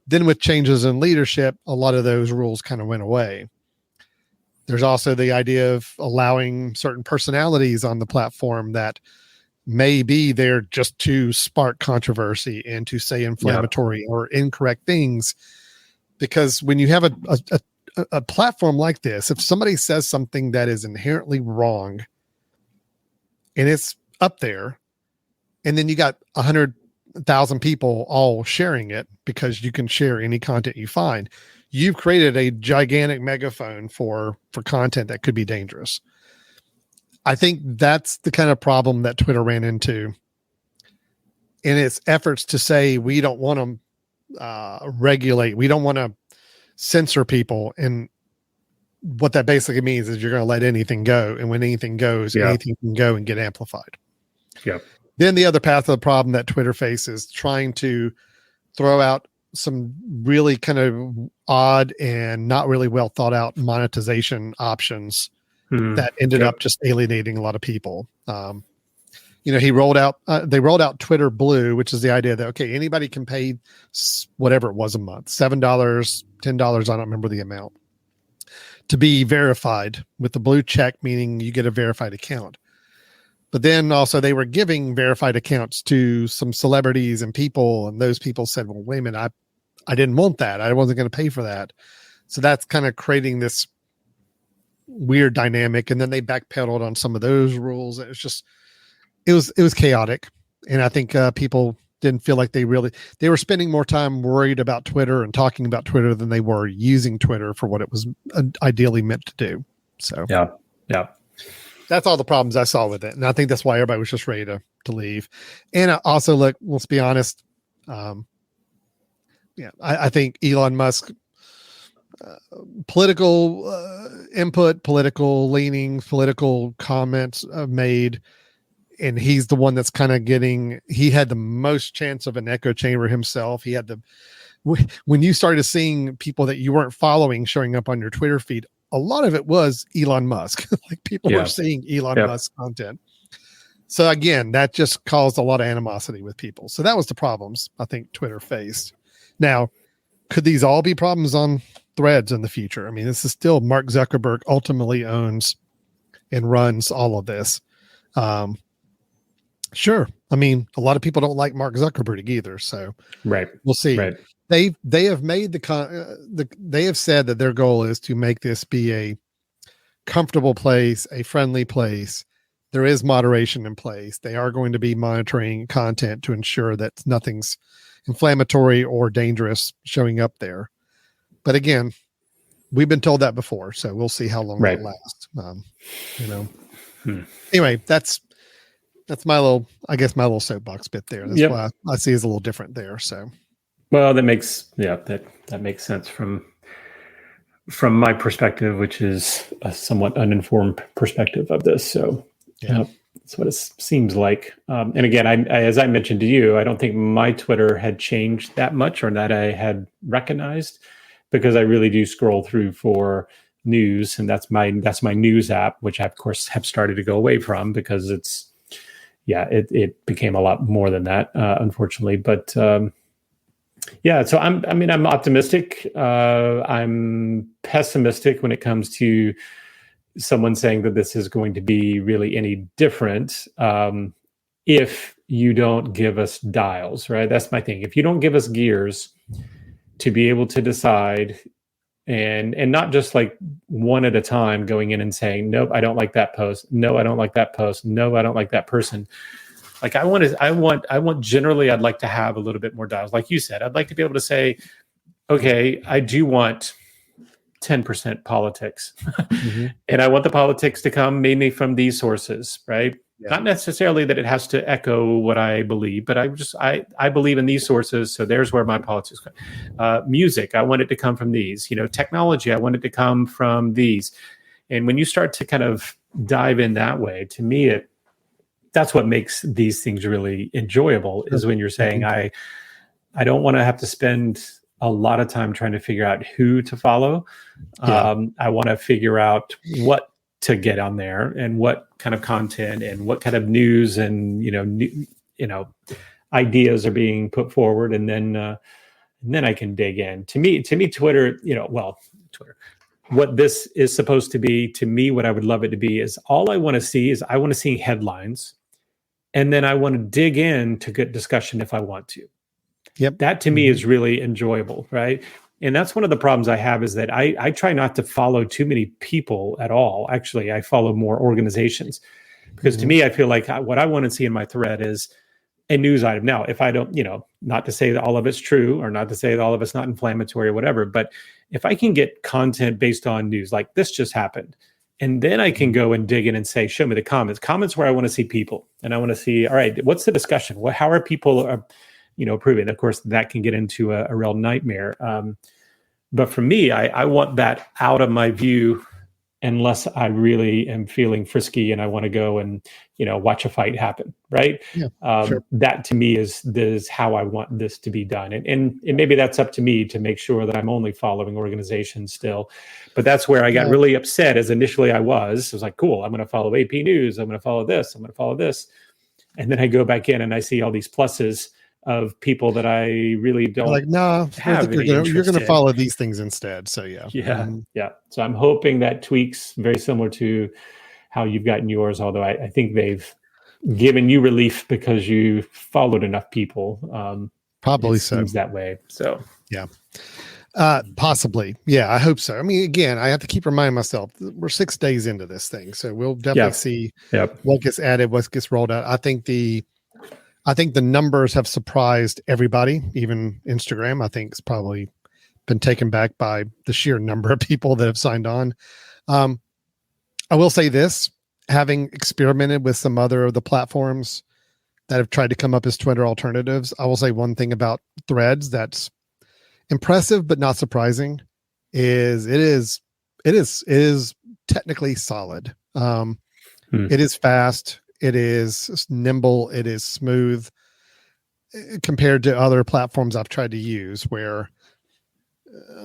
Then with changes in leadership, a lot of those rules kind of went away. There's also the idea of allowing certain personalities on the platform that may be there just to spark controversy and to say inflammatory or incorrect things. Because when you have a platform like this, if somebody says something that is inherently wrong and it's up there, and then you got 100,000 people all sharing it because you can share any content you find, you've created a gigantic megaphone for content that could be dangerous. I think that's the kind of problem that Twitter ran into in its efforts to say, we don't want to regulate, we don't want to censor people. And what that basically means is you're going to let anything go. And when anything goes, anything can go and get amplified. Yeah. Then the other path of the problem that Twitter faces, trying to throw out some really kind of odd and not really well thought out monetization options that ended up just alienating a lot of people. He rolled out, they rolled out Twitter Blue, which is the idea that, okay, anybody can pay whatever it was a month, $7, $10. I don't remember the amount, to be verified with the blue check, meaning you get a verified account. But then also they were giving verified accounts to some celebrities and people. And those people said, well, wait a minute, I didn't want that. I wasn't going to pay for that. So that's kind of creating this weird dynamic. And then they backpedaled on some of those rules. It was chaotic. And I think people didn't feel like they were spending more time worried about Twitter and talking about Twitter than they were using Twitter for what it was ideally meant to do. So yeah. That's all the problems I saw with it. And I think that's why everybody was just ready to leave. And also, look, let's be honest. I think Elon Musk, political input, political leanings, political comments made, and he's the one that's kind of he had the most chance of an echo chamber himself. He had when you started seeing people that you weren't following showing up on your Twitter feed, a lot of it was Elon Musk. Like people were seeing Elon Musk content. So again, that just caused a lot of animosity with people. So that was the problems I think Twitter faced. Now, could these all be problems on Threads in the future? I mean, this is still Mark Zuckerberg ultimately owns and runs all of this. Sure. I mean, a lot of people don't like Mark Zuckerberg either. So we'll see. Right. They have made they have said that their goal is to make this be a comfortable place, a friendly place. There is moderation in place. They are going to be monitoring content to ensure that nothing's inflammatory or dangerous showing up there. But again, we've been told that before, so we'll see how long that lasts. Anyway, that's my little soapbox bit there. That's why I see it's a little different there. So, well, that makes sense from my perspective, which is a somewhat uninformed perspective of this. So, that's what it seems like. And again, I as I mentioned to you, I don't think my Twitter had changed that much, or that I had recognized, because I really do scroll through for news, and that's my news app, which I of course have started to go away from because it became a lot more than that, unfortunately. But so I'm optimistic. I'm pessimistic when it comes to someone saying that this is going to be really any different if you don't give us dials, right? That's my thing. If you don't give us gears to be able to decide, and not just like one at a time going in and saying, nope, I don't like that post. No, I don't like that post. No, I don't like that person. Like I want generally, I'd like to have a little bit more dials. Like you said, I'd like to be able to say, okay, I do want 10% politics. And I want the politics to come mainly from these sources, right? Yeah. Not necessarily that it has to echo what I believe, but I believe in these sources. So there's where my politics come. Music, I want it to come from these. Technology, I want it to come from these. And when you start to kind of dive in that way, to me, that's what makes these things really enjoyable, is when you're saying, I don't want to have to spend a lot of time trying to figure out who to follow. I want to figure out what to get on there and what kind of content and what kind of news and ideas are being put forward, and then I can dig in. To me, Twitter, Twitter. What this is supposed to be, to me, what I would love it to be is all I want to see is I want to see headlines, and then I want to dig in to good discussion if I want to. Yep. That to me is really enjoyable, right? And that's one of the problems I have, is that I try not to follow too many people at all. Actually, I follow more organizations, because to me, I feel like what I want to see in my thread is a news item. Now, if I don't, not to say that all of it's true, or not to say that all of it's not inflammatory or whatever, but if I can get content based on news, like this just happened, and then I can go and dig in and say, show me the comments where I want to see people. And I want to see, all right, what's the discussion? How are people approving? Of course, that can get into a real nightmare. But for me, I want that out of my view, unless I really am feeling frisky and I want to go and, watch a fight happen. Right. Yeah, sure. That to me is how I want this to be done. And maybe that's up to me to make sure that I'm only following organizations still. But that's where I got really upset, as initially I was like, cool, I'm going to follow AP News. I'm going to follow this. I'm going to follow this. And then I go back in and I see all these pluses of people that I really don't have any interest you're going to follow these things instead. So yeah. So I'm hoping that tweaks very similar to how you've gotten yours. Although I think they've given you relief because you followed enough people. Probably it seems that way. So yeah. Possibly. Yeah, I hope so. I mean, again, I have to keep reminding myself we're 6 days into this thing. So we'll definitely see what gets added, what gets rolled out. I think I think the numbers have surprised everybody, even Instagram. I think it's probably been taken back by the sheer number of people that have signed on. I will say this, having experimented with some other of the platforms that have tried to come up as Twitter alternatives, I will say one thing about Threads that's impressive but not surprising is it is technically solid. It is fast, it is nimble, it is smooth compared to other platforms I've tried to use where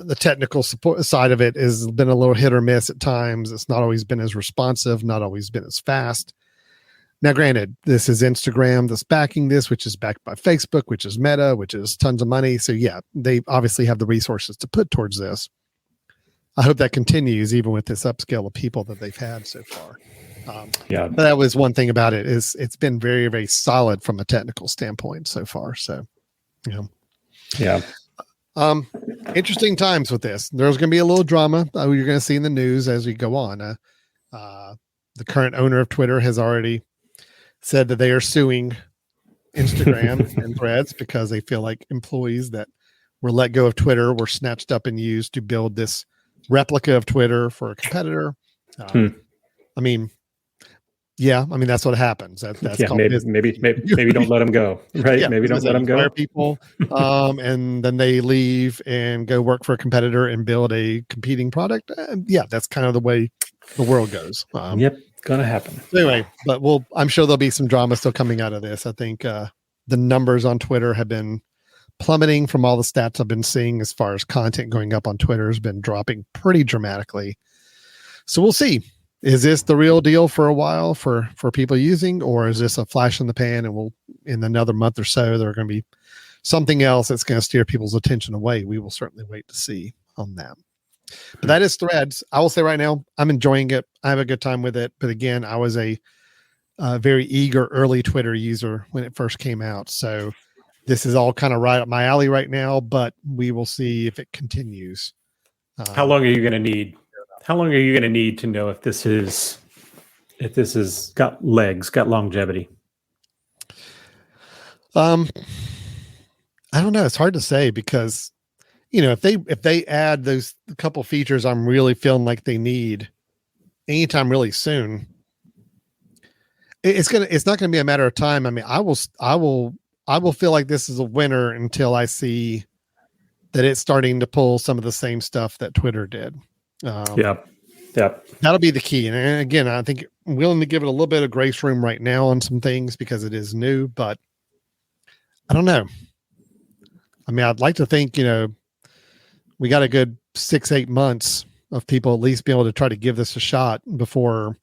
the technical support side of it has been a little hit or miss at times. It's not always been as responsive, not always been as fast. Now, granted, this is Instagram that's backing this, which is backed by Facebook, which is Meta, which is tons of money. So yeah, they obviously have the resources to put towards this. I hope that continues even with this upscale of people that they've had so far. But that was one thing about it is it's been very, very solid from a technical standpoint so far. So, interesting times with this. There's going to be a little drama you're going to see in the news as we go on. The current owner of Twitter has already said that they are suing Instagram and Threads because they feel like employees that were let go of Twitter were snatched up and used to build this replica of Twitter for a competitor. I mean, that's what happens. That's called maybe don't let them go, right? Yeah, maybe don't let them go. Fire people, and then they leave and go work for a competitor and build a competing product. That's kind of the way the world goes. Gonna happen. Anyway, but I'm sure there'll be some drama still coming out of this. I think the numbers on Twitter have been plummeting from all the stats I've been seeing as far as content going up on Twitter has been dropping pretty dramatically. So we'll see. Is this the real deal for a while for people using, or is this a flash in the pan and in another month or so, there are going to be something else that's going to steer people's attention away? We will certainly wait to see on that. But that is Threads. I will say right now, I'm enjoying it. I have a good time with it. But again, I was a very eager early Twitter user when it first came out. So this is all kind of right up my alley right now, but we will see if it continues. How long are you going to need? How long are you going to need to know if this is got legs, got longevity? I don't know. It's hard to say because, if they add those couple features, I'm really feeling like they need anytime really soon. It's not going to be a matter of time. I mean, I will feel like this is a winner until I see that it's starting to pull some of the same stuff that Twitter did. That'll be the key. And again, I think I'm willing to give it a little bit of grace room right now on some things because it is new, but I don't know. I mean, I'd like to think, we got a good 6-8 months of people at least being able to try to give this a shot before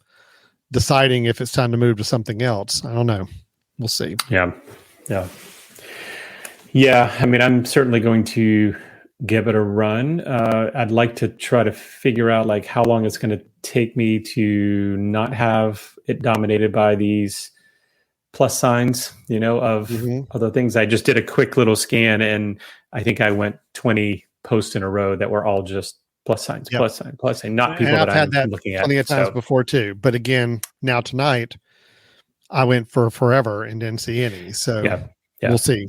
deciding if it's time to move to something else. I don't know. We'll see. Yeah. I mean, I'm certainly going to give it a run. I'd like to try to figure out like how long it's going to take me to not have it dominated by these plus signs, of other things. I just did a quick little scan and I think I went 20 posts in a row that were all just plus signs, plus sign, not people that I'm looking at. Plenty of times before too. But again, now tonight, I went for forever and didn't see any. So we'll see,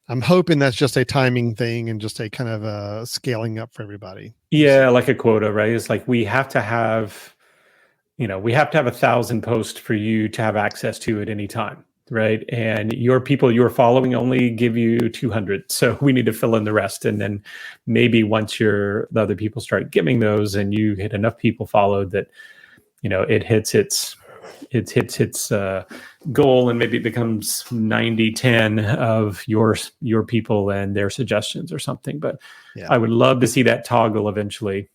I'm hoping that's just a timing thing and just a kind of a scaling up for everybody. Yeah, like a quota, right? It's like we have to have 1,000 posts for you to have access to at any time, right? And your people you're following only give you 200, so we need to fill in the rest. And then maybe once the other people start giving those, and you hit enough people followed that it hits its goal, and maybe it becomes 90-10 of your people and their suggestions or something. But I would love to see that toggle eventually.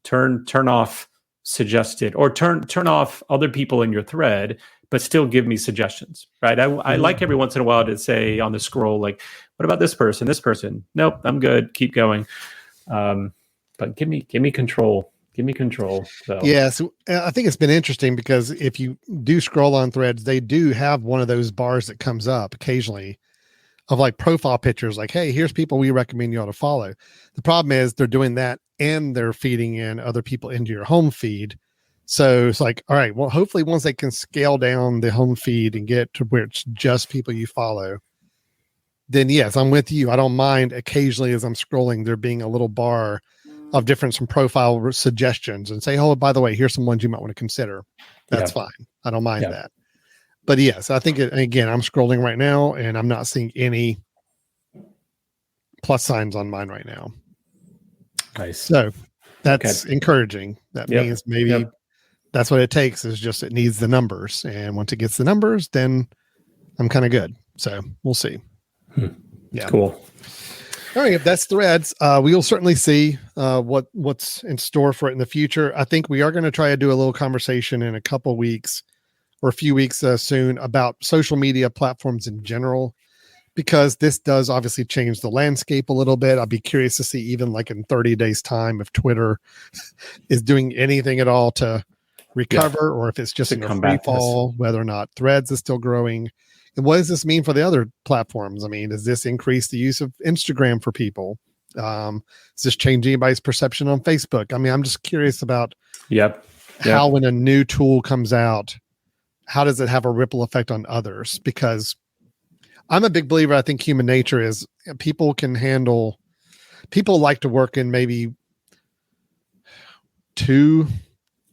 Turn off suggested, or turn off other people in your thread, but still give me suggestions, right? I like every once in a while to say on the scroll, like, what about this person? Nope, I'm good. Keep going. But give me control. Give me control. So. Yeah, so I think it's been interesting because if you do scroll on Threads, they do have one of those bars that comes up occasionally of like profile pictures, like, hey, here's people we recommend you ought to follow. The problem is they're doing that and they're feeding in other people into your home feed. So it's like, all right, well, hopefully once they can scale down the home feed and get to where it's just people you follow, then yes, I'm with you. I don't mind occasionally as I'm scrolling, there being a little bar of different some profile suggestions and say, oh, by the way, here's some ones you might want to consider. That's fine. I don't mind that. But yes, I think again, I'm scrolling right now and I'm not seeing any plus signs on mine right now. Nice. So that's encouraging. That means maybe that's what it takes, is just it needs the numbers. And once it gets the numbers, then I'm kind of good. So we'll see. Yeah. Cool. All right. If that's Threads, we will certainly see what's in store for it in the future. I think we are going to try to do a little conversation in a couple weeks or a few weeks soon about social media platforms in general, because this does obviously change the landscape a little bit. I'll be curious to see, even like in 30 days time, if Twitter is doing anything at all to recover, or if it's just in a free fall, whether or not Threads is still growing. And what does this mean for the other platforms? I mean, does this increase the use of Instagram for people? Does this change anybody's perception on Facebook? I mean, I'm just curious about how, when a new tool comes out, how does it have a ripple effect on others? Because I'm a big believer. I think human nature is people like to work in maybe 2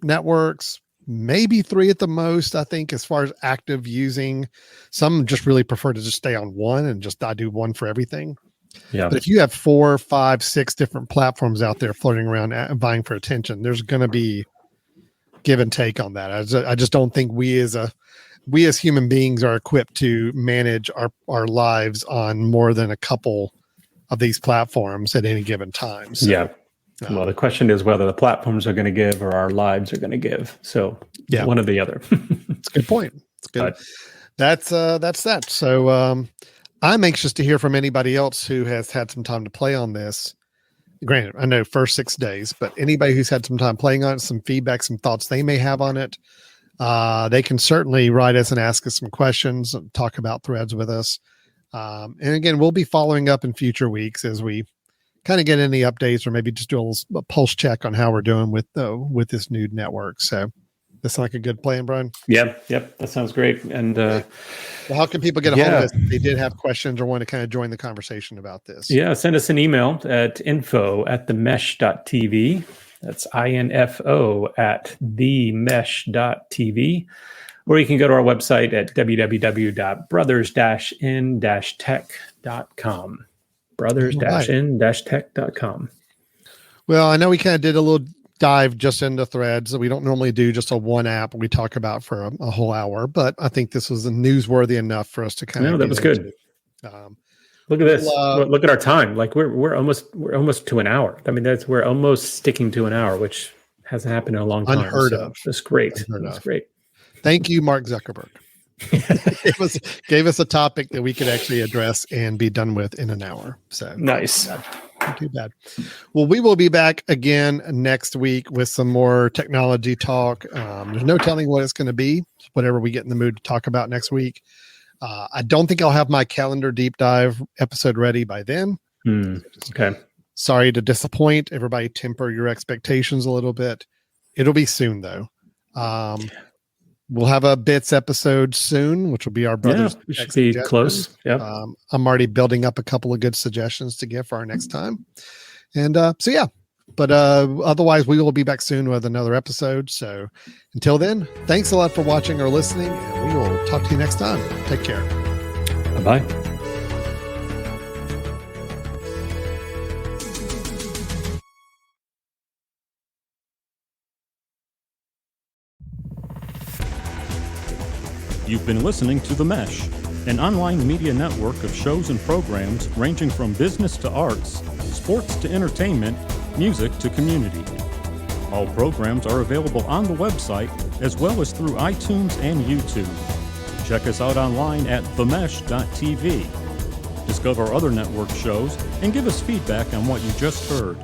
networks, maybe 3 at the most. I think as far as active using, some just really prefer to just stay on one and just do one for everything. Yeah. But if you have 4, 5, 6 different platforms out there floating around vying for attention, there's going to be give and take on that. I just don't think we as human beings are equipped to manage our lives on more than a couple of these platforms at any given time. So, well, the question is whether the platforms are going to give or our lives are going to give. So one or the other. It's a good point. It's good. That's that. So I'm anxious to hear from anybody else who has had some time to play on this. Granted, I know first 6 days, but anybody who's had some time playing on it, some feedback, some thoughts they may have on it, they can certainly write us and ask us some questions and talk about Threads with us. And again, we'll be following up in future weeks as we kind of get any updates, or maybe just do a pulse check on how we're doing with this new network. So that sounds like a good plan, Brian. Yep. That sounds great. And well, how can people get a hold of us if they did have questions or want to kind of join the conversation about this? Yeah, send us an email at info@themesh.tv. That's info@themesh.tv. Or you can go to our website at www.brothers-in-tech.com. brothers-in-tech.com. Well, I know we kind of did a little dive just into Threads. We don't normally do just a one app we talk about for a whole hour, but I think this was newsworthy enough for us to kind of. No, that was good. Look at this. Look at our time. Like we're almost to an hour. I mean, we're almost sticking to an hour, which hasn't happened in a long time. Unheard of. That's great. That's great. Thank you, Mark Zuckerberg. gave us a topic that we could actually address and be done with in an hour. So nice. Not too bad. Well, we will be back again next week with some more technology talk. There's no telling what it's going to be, whatever we get in the mood to talk about next week. I don't think I'll have my calendar deep dive episode ready by then. Okay. Sorry to disappoint. Everybody temper your expectations a little bit. It'll be soon, though. We'll have a bits episode soon, which will be our brothers. Yeah, we should be close. Yeah. I'm already building up a couple of good suggestions to give for our next time. And but otherwise we will be back soon with another episode. So until then, thanks a lot for watching or listening, and we will talk to you next time. Take care. Bye-bye. You've been listening to The Mesh, an online media network of shows and programs ranging from business to arts, sports to entertainment, music to community. All programs are available on the website as well as through iTunes and YouTube. Check us out online at themesh.tv. Discover other network shows and give us feedback on what you just heard.